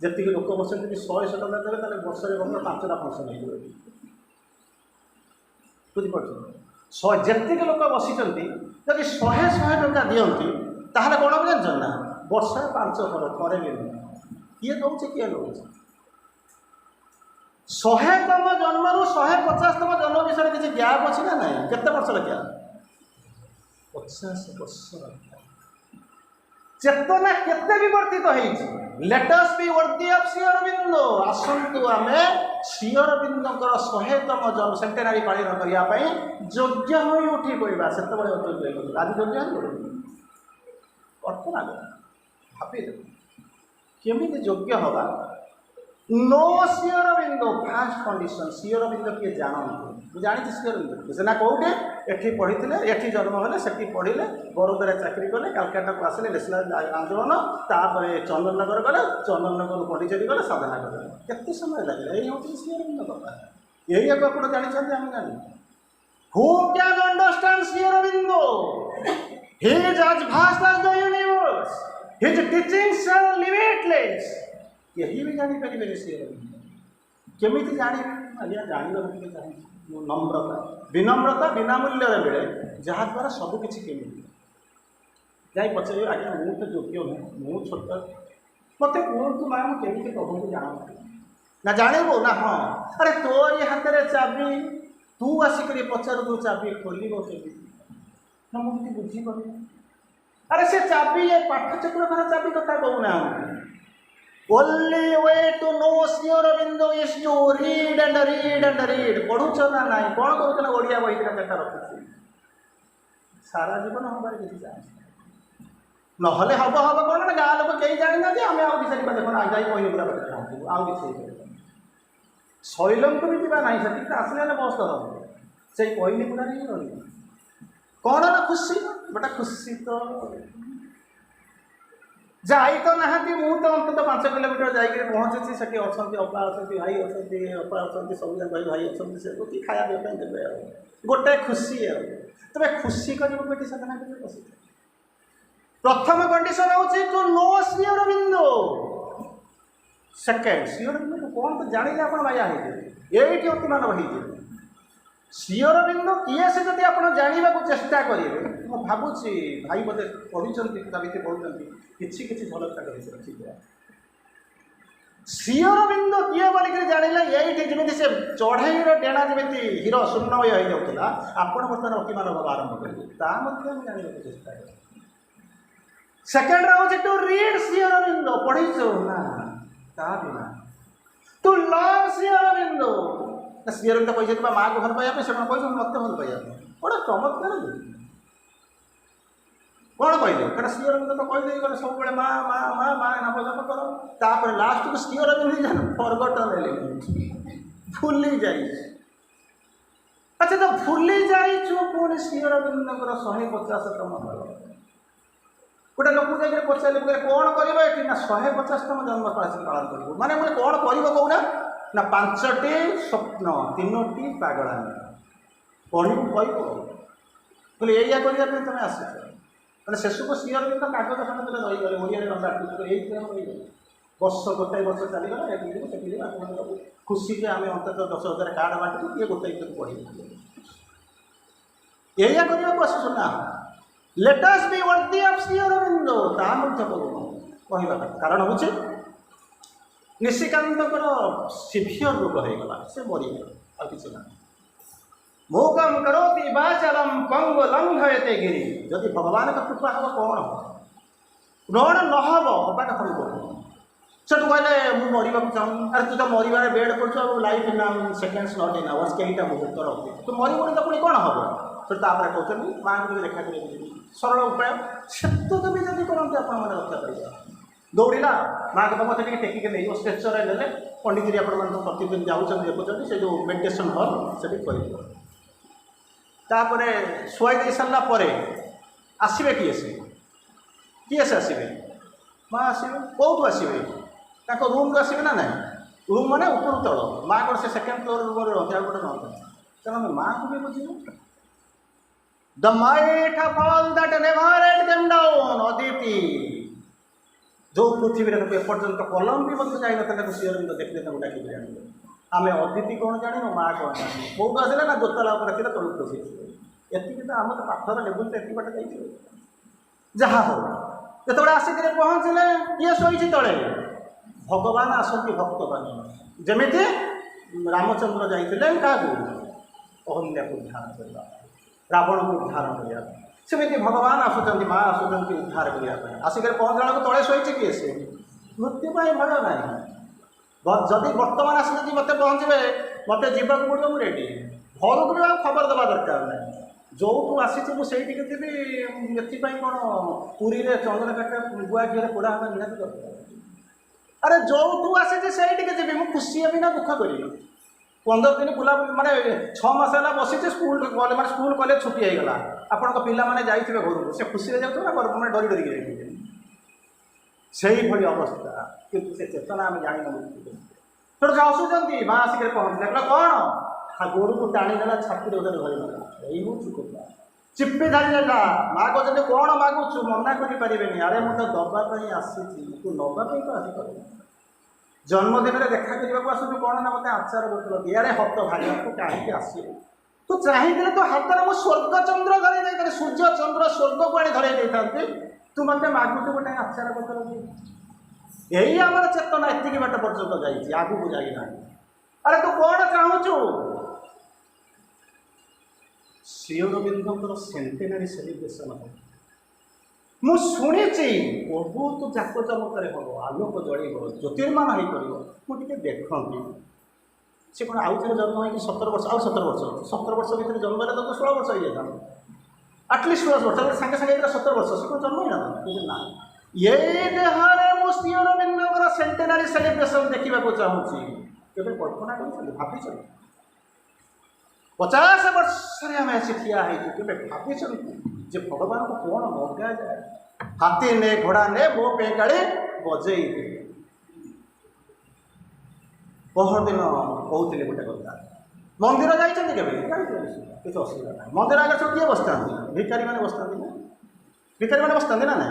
जी लोक बसते 100 टका देवे वर्ष में 5टा फंक्शन हो बुझीपार जी लोक बसी जदि 100 टका दिखती ताहले कौन हम जान ना वर्ष 5 थर थे भी किए दौचे किए नौ 100तम जन्म 150तम जन्म विषय किसी गैप अच्छी ना ना केते वर्ष गैप 50 वर्ष चेतना केते विवर्तित होती let us be worthy of Shri Aurobindo आसंतु आमे श्री अरविंदों 100तम जन्म सेंटेनारी पालन करने योग्य हो उठी पड़ा से आज योग्य अर्थ लाग भावी केमी योग्य हवा know Sri Aurobindo first condition Sri Arvind किए जानते जानी श्री अरविंद से ना कौटे एठी पढ़ी एठी जन्म हेले से पढ़िले बड़ोदरा चाकरी कले कालकाटा को आसिले नेशनल आंदोलन तापर चंदननगर गले चंदननगर पढ़ी गले साधना कले केते समय लगे यही हूँ श्री अरविंद कथा यही आप जानते आम जानी who can understand Sri Aurobindo he is as vast as the universe his teachings are limitless यही भी जानी पारे श्री अरविंद केमी जानी आज्ञा जानवर चाहिए नम्रता विनम्रता बिना मूल्य मिले जहाद्वारा सबकि केमी जाए पचारे आज्ञा मु तो योग्य नुह मु छोट मत कहतु माँ मुझे प्रभु को जान ना जानबू ना हाँ अरे तोरी हाथ में चाबी तू आसिक पचार तू चाबी खोल ना मुझे बुझीपार अरे से चाबी ये पाठचक्र घर चाबी कथा कहूना Only way to know Sri Aurobindo is to read and read and read. पढ़ुच ना ना कौन करूँ ना ओडिया बही चार्टा रखुच्छी सारा जीवन हमारे किसी चान्स ना हम कौन ना गाँ लोग कहीं जानी ना आम आउ विचार देख ना जाए बही पूरा पहुँचू आउ कि शैलम को भी जीवा ना से आसले बस कर से कहली पूरा नहीं रही कौन ना खुशी बटा खुशी तो जाई तो ना मु तो अंत 5 किलोमीटर जाकर पहुँची से अपा अच्छा भाई अच्छा अपा अच्छा सब भाई भाई अच्छा से खाया देवे गोटे खुशी तबे खुशी कर साधना कर प्रथम कंडीशन हूँ to know Sri Aurobindo second Sri Arvind कौन तो जाने आप बाया ये अतिमान रही श्री अरविंद किए से जब आप जानवा चेष्टा करेंगे मैं भावुँ भाई बोधे पढ़ी कविता पढ़ुं किसी झलक ठीक है श्री अरविंद किए बोलिक जाने ये जमी से चढ़ाई डेणा जमी हीरो शून्यमय हो जाता आपण बर्तमान अतिमान हवा आरंभ करेंगे जानवा चेष्टा करें सेकेंड हूँ टू रीड श्री अरविंद पढ़ीच ना ता बिना टू लव श्री अरविंद श्री अरविंद पैसा माँ को भल पाइबा से पैसा मत भल पाइबा गोटे चमत्कार कौन कहले क्या श्री अरविंद तो कहदे गले सब माँ माँ माँ माँ नाम जप कर तापर लास्ट को श्री अरविंद फरगटन भूली जाइए अच्छा तो भूली जाइछु पुणी श्री अरविंद 150तम गोटे लोक जाकर पचारे कौन कर ना 150तम जन्म पालन कर माने मुझे कौन कर कहूना ना 5टी स्वप्न 3टी पागलामी पढ़ू कह या करने तुम आस मैंने शेष को श्री अरविंद कागज खंड रहीगले ओडिया ये वर्ष गोटाए वर्ष चलीगला आप खुशी जे आम अंत 10,000 कार्ड बांटू ये गोटे पढ़े या करने को आसु ना let us be worthy of Sri Arvind कहवा कारण हूँ निशिकांत सिभियर रोग होगा से मरीगला आ कि ना मूकम करोति वाचालम कंग लंघयते गिरी जदि भगवान का कृपा हम कौन हम ग्रहण नहब हवा कथा से तू कहले मुझे मरवा चाहूँ अरे तू तो मरबार बेड कर life in seconds not in hours कईटा मुहूर्त रखी तू मरबुनि तो पुणी कौन हम फिर तापर कहते माँ को देखा कर सरल उपाय से भी जब करते आप रक्षा पाइबा दौड़ा माँ को मत टेकिक नहीं स्ट्रेचर ने पंडित जी आप प्रतिदिन जाऊँ देखुं से जो मेडिटेशन हल से कर शुआई दे सारापर आसवे किए से आसवे माँ आसवे कौटू आसवे रूम को आसवे ना ना रूम मैंने ऊपर तल माँ कौन से सेकेंड फ्लोर रूम रही गोटे रहा तेना माँ को भी बुझे the might of all that never let them down Aditi जो पृथ्वी एपर्तंत कलम भी मत जाए ना श्री अरविंद देखते डाक जाने आम अदिति कौन जान माँ कौन जान कौटू आसला ना दोतला रखिले तलू खोसी एति तो आम तो पाथर लेवल तो एत बाट जाइए जहाँ हो जो आसिक पहुँचले ये शोची तले भगवान आसती भक्तवान जमी रामचंद्र जाते क्या अहल्या को उद्धार करवा रावण को उद्धार करने सेमती भगवान आसुच्च माँ आसुच्च उद्धार करने आसिक पहुँचला तले शोची किए से मृत्यु भय ना जदि बर्तमान आस मत पहुँचे मत जीवाक पड़ो मुझे रेडी घर को भी खबर देवा दरकार ना जो तू आसी मुझे जी ये कौन पुरी में चंद्रकांठा गुआ घी पोड़ा हाँ निहत दरकार अरे जो तू आसी से जी मुझे खुशी हेबी ना दुख करी 15 दिन बुला माने 6 मास है बसी स्कूल माने स्कूल कॉलेज छुट्टी होगा आपण पिला माने जाइए घर को से खुशी जाऊ ना मैंने डरी डरिक जाइए से ही अवस्था किंतु से चेतना आम जानी थोड़ा आसुँच माँ आसिक पहुँचले कौन गोरू को टाणीदेला छाती उधर धरला यही हूँ कथा चिपी धारिदेला माँ कहते कौन मागुचु मना करें अरे मुझे दवाई आसी तू नवाई तो आसिक जन्मदिन में देखा करने को आसु कौन ना मत आचार बोतल दि अरे हत भाग्य तू कहीं आस तू चाहिए तो हाथ में मुझे स्वर्ग चंद्र धर सूर्य चंद्र स्वर्ग को आनी धरई था तू मत मागुचु गोटे आचार बोतल दि यही आम चेतना एति बाट पर्यटन जाइए आगू जाइना अरे तू कौन चाहूचु श्री अरविंदर सेंटेनारी सेलिब्रेशन हो मु शुणी बहुत जाकजमक हम आलोक जल ज्योतिर्मान हो पार मुझे देखती सी कौन आउ थे जन्म हो 17 वर्ष आउ 17 वर्ष भितर जन्म तो 16 वर्ष हो जाता आटलिस्ट 16 वर्ष सागे सागे 17 वर्ष से कौन जन्म ही ना ये देहरे मु श्री अरविंदर सेंटेनारी सेलिब्रेशन देखा चाहूँगी केवे कल्पना कर भाई 50 वर्ष आम आसी ठिया के भाई जे भगवान को कौन मगा जाए हाथी ने घोड़ा ने मो पे गाड़ी बजई दे पहर दिन कहते गोटे कथा मंदिर जाइए किसी असुविधा ना मंदिर आगे सब किए बसता भिखारी मैंने बसता ना भिखारी मैंने बसता ना ना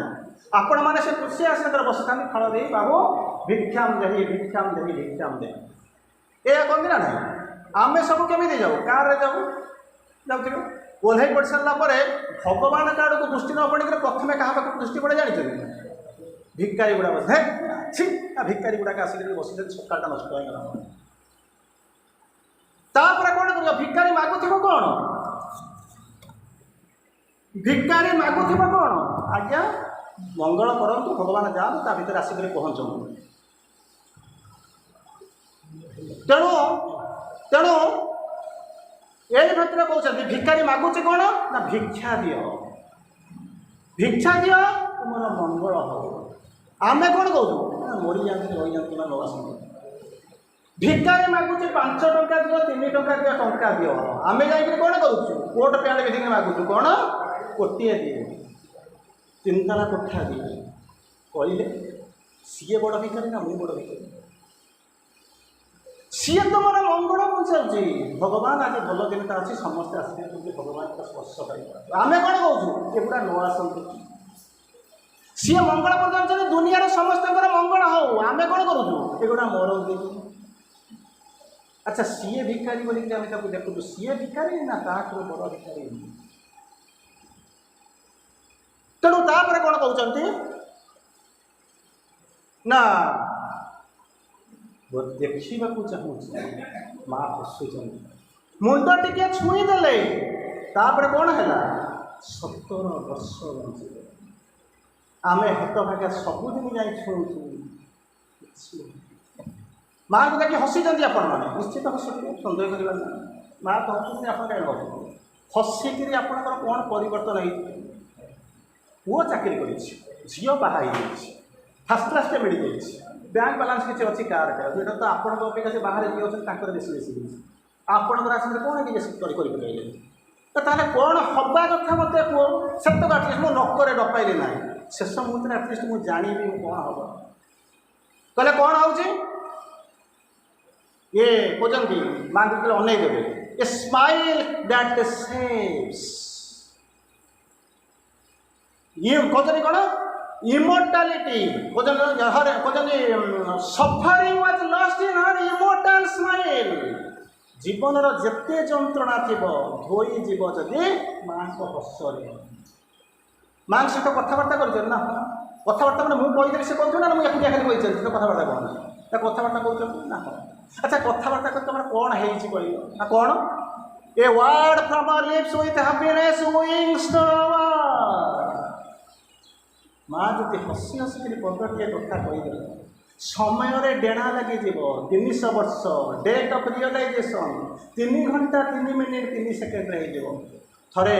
आपण मैंने से कृषि आश्रम बसता फल दे बाबू भिक्षाम दे भिक्षाम दे भिक्षाम दे या कहते ना ना आम सब केमी जाऊ कार जाऊ जाऊ ओह्ल पड़ सारा भगवान का आड़ को दृष्टि न पड़ी प्रथम क्या पाक दृष्टि पड़े जानते भिकारी गुड़ा बस है भिकारी गुड़ाक आसिक बस सकालटा नष्ट होगा कौन कर भिकारी मागुथ कौन भिकारी मागुथ कौन आज्ञा मंगल करूँ भगवान जातु ता भर आसिक पहुँचू तेणु तेणु यही भर कहते भिखारी मागुचे कौन ना भिक्षा दियो तुम मंगल हो आम कौन कौन मरी जाती रही जाती ना नवा भिखारी मागुचे 5 टंका दियो 3 टंका दियो टंका दियो आम जा कौन करूँ कोट पैंट पिधिक मागुचु कौन कोटिए दिए 3 ताला कोठा दिए कहले सीए बड़ भिखारी ना मुझे बड़ भिखारी सी तो मोर मंगल पहुँचाऊँगी भगवान आज भल दिन अच्छी समस्ते आसते भगवान का स्पर्श पाई आम कौन कौन एगुड़ा न आसतु सी मंगल पहुँचाऊँ दुनिया समस्त मंगल हो आम कौन करूँ एगुड़ा मरती अच्छा सीए भिखारी बोलिक देखु सीए भिखारी ना ताकू बड़ भिखारी तेणु तापर कौन कहते ना देखा चाहूँगी माँ हसुं मुंड टिके छुईदे तापर कौन है 17 वर्ष बंचे आम हतभाग्या सबुदिन जा छुँचु माँ को देखिए हसीचंदी आपण मैंने निश्चित हसुवे सन्देह करवा माँ तो हसुँच आप कहीं हसिक आपंकर कौन परिवर्तन हो पुओ चाकरी कर झील बाहर फास्ट क्लास मिल जाए बैंक बालांस किसी अच्छी कार ये तो आपण अपेक्षा से बाहर जी अच्छे बेसी बेसी आपणकर आसने कौन करें कौन हवा कथा मत कह से तो आटलिस्ट मो नकरे डपाइली ना शेष मुहूर्त आटलिस्ट मुझे जानी कौन हम कहले कौन हो ये कहते माँ को अनेक देवे ए स्माइल दैट सेव्स ये कहते कौन इमोर्टालिटी कहते suffering was lost in her immortal smile जीवन जिते जंत्रणा थी धोई जीव जदि माँ को हसरे माँ सहित कथबार्ता कर ना कथबार्ता मैंने मुझे कहीदेवी से कहूँ ना मुझे एकुटिया खाली कही कथबार्ता कौन कथबार्ता कहते ना अच्छा कथबार्ता करते मैंने कौन है कौन a word from our lips with happiness wings to माँ जी हसी हसिक 15 कथा कहीदेवे समय डेणा लगी 300 वर्ष डेट ऑफ रियलाइजेशन 3 घंटा 3 मिनिट 3 सेकेंड हो थे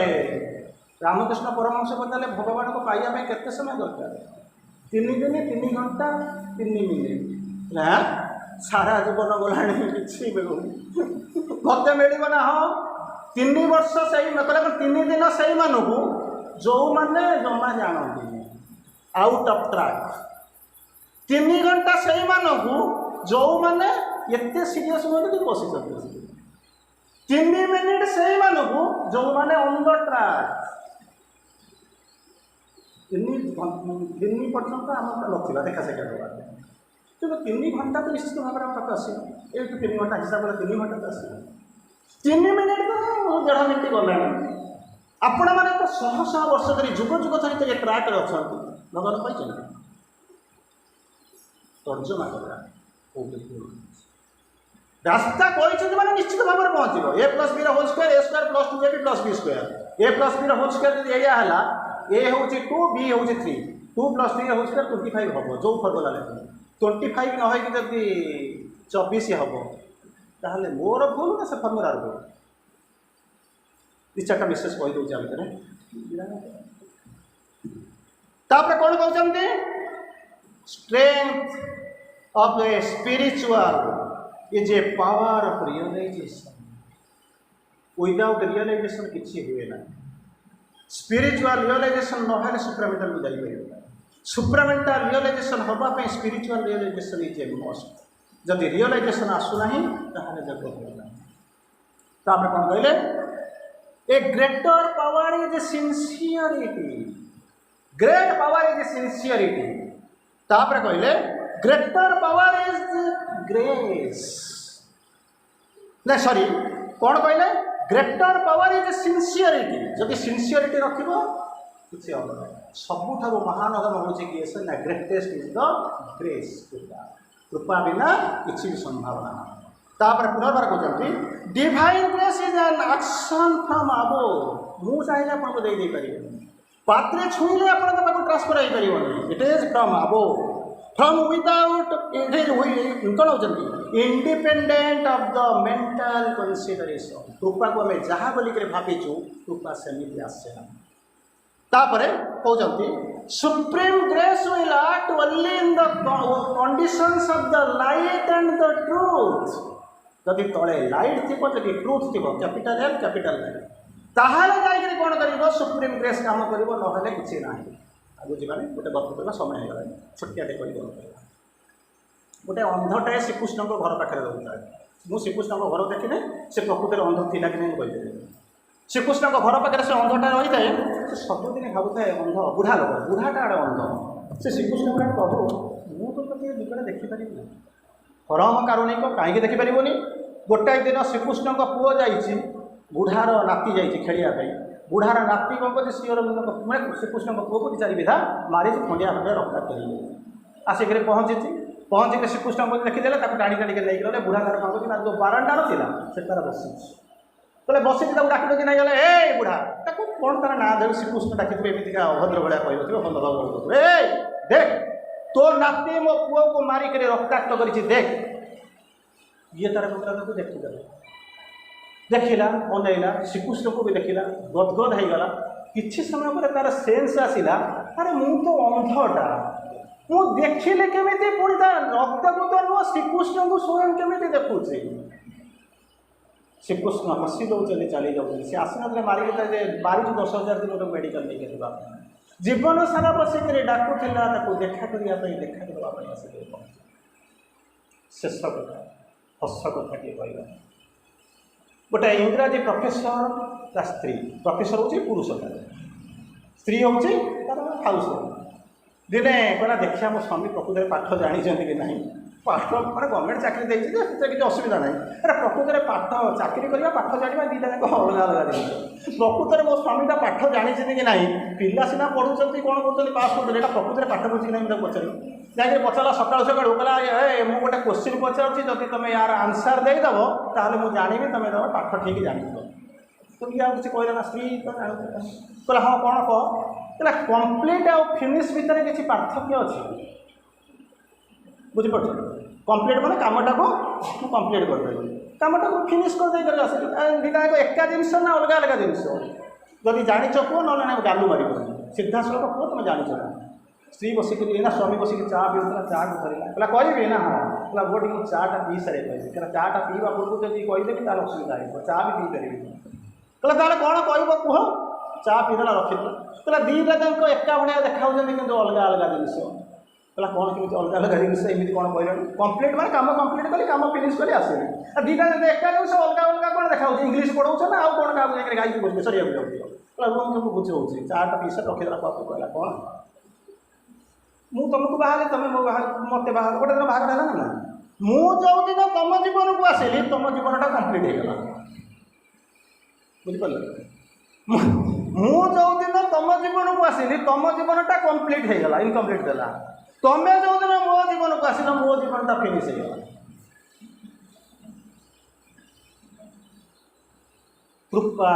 रामकृष्ण परमहंस बताले भगवान को पाइबा केते समय दरकार 3 दिन 3 घंटा 3 मिनिट ना सारा जीवन गलाणी किसी मत मिल ना हाँ 3 वर्ष से मतलब 3 दिन से मानू जो मैंने जमा जानती आउट ऑफ ट्रैक 3 घंटा से मानू जो मैंने एत सीरीयस नुहत बसी 3 मिनिट से मानू जो मैंने ऑन द ट्रैक 3 पर्यंत आम ना देखा साक्षात कि 3 घंटा तो निश्चित भाव में पाक आस 3 घंटा हिसाब से 3 घंटा तो आस 3 मिनिट तो 1.5 मिनिट गला आपण मैंने तो शह शह वर्ष धरी जुग जुग धरी तो ये ट्रैक अच्छा भगवान पाई तर्जमा करा रास्ता कहते मैंने निश्चित भाव में पहुँच A plus B whole square A square plus 2ab plus B square A plus B whole square जब यह है ए हूँ 2 बी हूँ 3 2 प्लस 3 होल स्क्वायर 25 हम जो फर्मुला लेखा 25 न हो जब 24 हम ताहले मोर भूल ना से फर्मुलार भूल 2-4टा मेसेज कही दूसरे आ भितर तापर कौन कहते strength of a spiritual is a power of realisation without realisation किसी हुए ना स्पिरिचुअल रियलाइजेशन ना सुप्रामेंटाल को जाइए सुप्रामेंटाल रियलाइजेशन हाँपी spiritual realisation is a must जदि रियलाइजेशन आसुना ताहले जगत होगा तापर कौन कहले a greater power is sincerity great power is sincerity तापर कहले ग्रेटर पावर इज ग्रेस ना सॉरी कौन कहले ग्रेटर पावर इज सिंसियरिटी जदि सिंसियरिटी रखिब किसी हम सबुठ महान धर्म हूँ कि ना ग्रेटेस्ट इज द ग्रेस कृपा कृपा बिना किसी भी संभावना तापर पुनर्बार कहते divine grace is an action from अबो मु चाहिए आपको दे पारे पात्रे छुईले आप ट्रांसफर हो पारे it is from above from without कौन होती independent of the mental consideration कृपा को आम जहाँ बोलिक भाविचु कृपा सेमती आसे तापर कहते supreme grace will act only in the conditions of the light and the truth जदि तले लाइट थी जदि ट्रूथ थी कैपिटल एल कैपिटल लाइट ताहले जाइए कौन कर सुप्रीम ग्रेस काम कर ना कि ना आगे जाने गोटे गप करवा समय हो छोटियाटे गोटे अंधटाए श्रीकृष्ण घर पाखे रोता है मुझे श्रीकृष्ण घर देखने से प्रकृति अंध थी कि नहीं कही श्रीकृष्ण घर पाखे से अंधटा रही है से सबुदिन भावुए अंध बुढ़ा लोक बुढ़ाटा आड़े अंध से श्रीकृष्ण कहे प्रभु मुझे दुर्गा देखिपारि परम कारुणिक कहीं देखिपार गोटाए दिन श्रीकृष्ण पुओ जा बुढ़ार नाती जा खेलवाई बुढ़ार नाती कौन कर मैं श्रीकृष्ण पुओ को 4 विधा मारी खंडिया खंडिया रक्ता कर आसिक पहुँचिक श्रीकृष्ण को देखीदे टाणी टाणी नहीं गले बुढ़ा तार कौन कर जो बारांडार था से तार बसी बोले बसी डाक कि नहीं गले ए बुढ़ा कौन तार ना दे श्रीकृष्ण डाक एमती अभद्र भाया कह बंद ए देख तो नाती मो पुओ को मारिक रक्ताक्त कर देख ये तार को देखीदे देखला अनैला श्रीकृष्ण को भी देखला गदगद होगला किसी समय पर तार सेन्स आसला अरे मु तो अंधटा मु देखिले केमिति पुणी रक्त को तो नुह श्रीकृष्ण को स्वयं केमिति देखुचे श्रीकृष्ण हसी दौरान चली जाऊँ सी आसना मारिक 10,000 दिन गोटे मेडिकल नहीं जीवन सारा बसिक डाकुला देखा करने देखा करने आस शेष कथा हस कथा किए कह गोटे इंग्राजी प्रोफेसर ता स्त्री प्रोफेसर हूँ पुरुष स्त्री हूँ तार हाउस दिने कहला देखिए मो स्वामी प्रकृत पाठ जानी कि नहीं पाठ मैंने गवर्नमेंट चाकरी देखिए किसी असुविधा ना अरे प्रकृत पाठ चाकरी करवा पाठ जाना दुटा जाक अलग अलग जिन प्रकृत मो स्वामीटा पाठ जानी कि ना पिला सीना पढ़ुंट कौन कर पास कर प्रकृत पाठ पढ़ी ना मुझे पचार जाकर पचारा सकाल सकाल कहला मुझे गोटे क्वेश्चन पचारूँ जब तुम यार आंसर देदेव ताहले मुझे जानी तुम पाठ ठीक जान तो ये किसी कहला ना स्त्री तो कहला हाँ कौन कह कहला कम्प्लीट आ फिनिश भितर किसी पार्थक्य अच्छी बुझिपार कम्प्लीट मैंने कमटा को कम्प्लीट करदेली कमटा को फिनिश कर दुटा एका जिनस ना अलग अलग जिनस जदि जाच कुह ना गालू मार सीधा सड़क कुह तुम जाच ना स्त्री बसिक ना स्वामी बसिक चा पीला चा को धरला कहबी ना हाँ कहला वो टी चाटा पी सारे कहबी क्या चाटा पीवा पूर्व जब कहीदेवी तार असुविधा हो चा भी पी पारि कहला ताले कौन कह कुह चा पीदेला रखिदेला कहला दीटा जाक एका भाया देखा कि अलग अलग जिनस कहला कौन केमी अलग अलग जिनस एमती कौन कहल कम्प्लीट मैं कम कम्प्लीट कली कम फिनिश करी आसली दीटा एका जिनस अलग अलग कौन देखा इंग्लीश पढ़ाऊछ ना आउ कौन क्या गाई बुझे सरिया जाऊँ कहला तुमको बुझे चाटा पीस रखीदेला कहला कौन मु तुमको बाहर तुम मो बाहर मत बाहर गोटे दिन बाहर है ना मु जो दिन तुम जीवन को आसली तुम जीवनटा कम्प्लीट होगा बुझिपार मु जो दिन तुम जीवन को आसली तुम जीवनटा कम्प्लीट होगा इनकम्प्लीट देला तुम्हें जो दिन मो जीवन को आसिल मो जीवनटा फिनिश होगा कृपा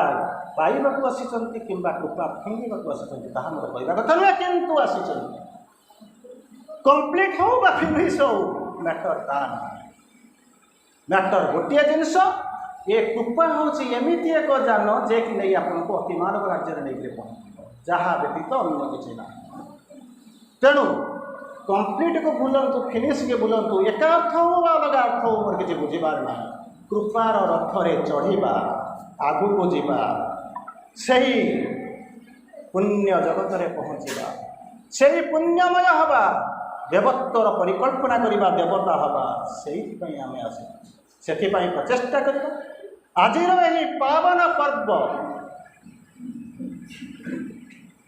पाइबाक आसी कि कृपा फिंगवाक आसी मोर कहवा कथा नुहे किंतु आसी कम्प्लीट हो बा फिनिश हो मैटर ता मैटर गोटे जिनस ये कृपा हूँ एमती एक जान जे कि नहीं आपको अति मानव राज्य नहीं पहुँच जहाँ व्यतीत अन्य किसी ना तेणु कम्प्लीट को बुलंतु फिनिश के बुलंतु एका अर्थ हो अलग अर्थ हो मोर किसी बुझीबार ना कृपार रथरे चढ़ा आगु को जीवा सही पुण्य जगत में पहुँचवा सही पुण्यमय हवा देवत्वर परिकल्पना करवा देवता हवा से आम आस से प्रचेषा करवा आज पावन पर्व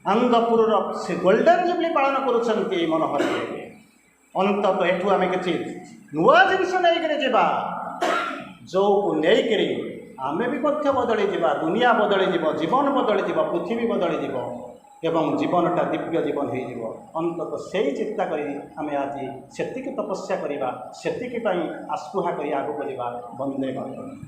आंगपुर से गोल्डन जुबली पालन कर मनोहर अंतत एठू आम कि नुआ जिनस नहीं जा जो को लेकर आम भी बदली जा दुनिया बदली जीवन बदली पृथ्वी बदली एवं जीवनटा दिव्य जीवन हो अंतत से चिंता करी आम आज से तपस्या करवा से आस्पृहा कर आगे बढ़ा वंदे मातरम।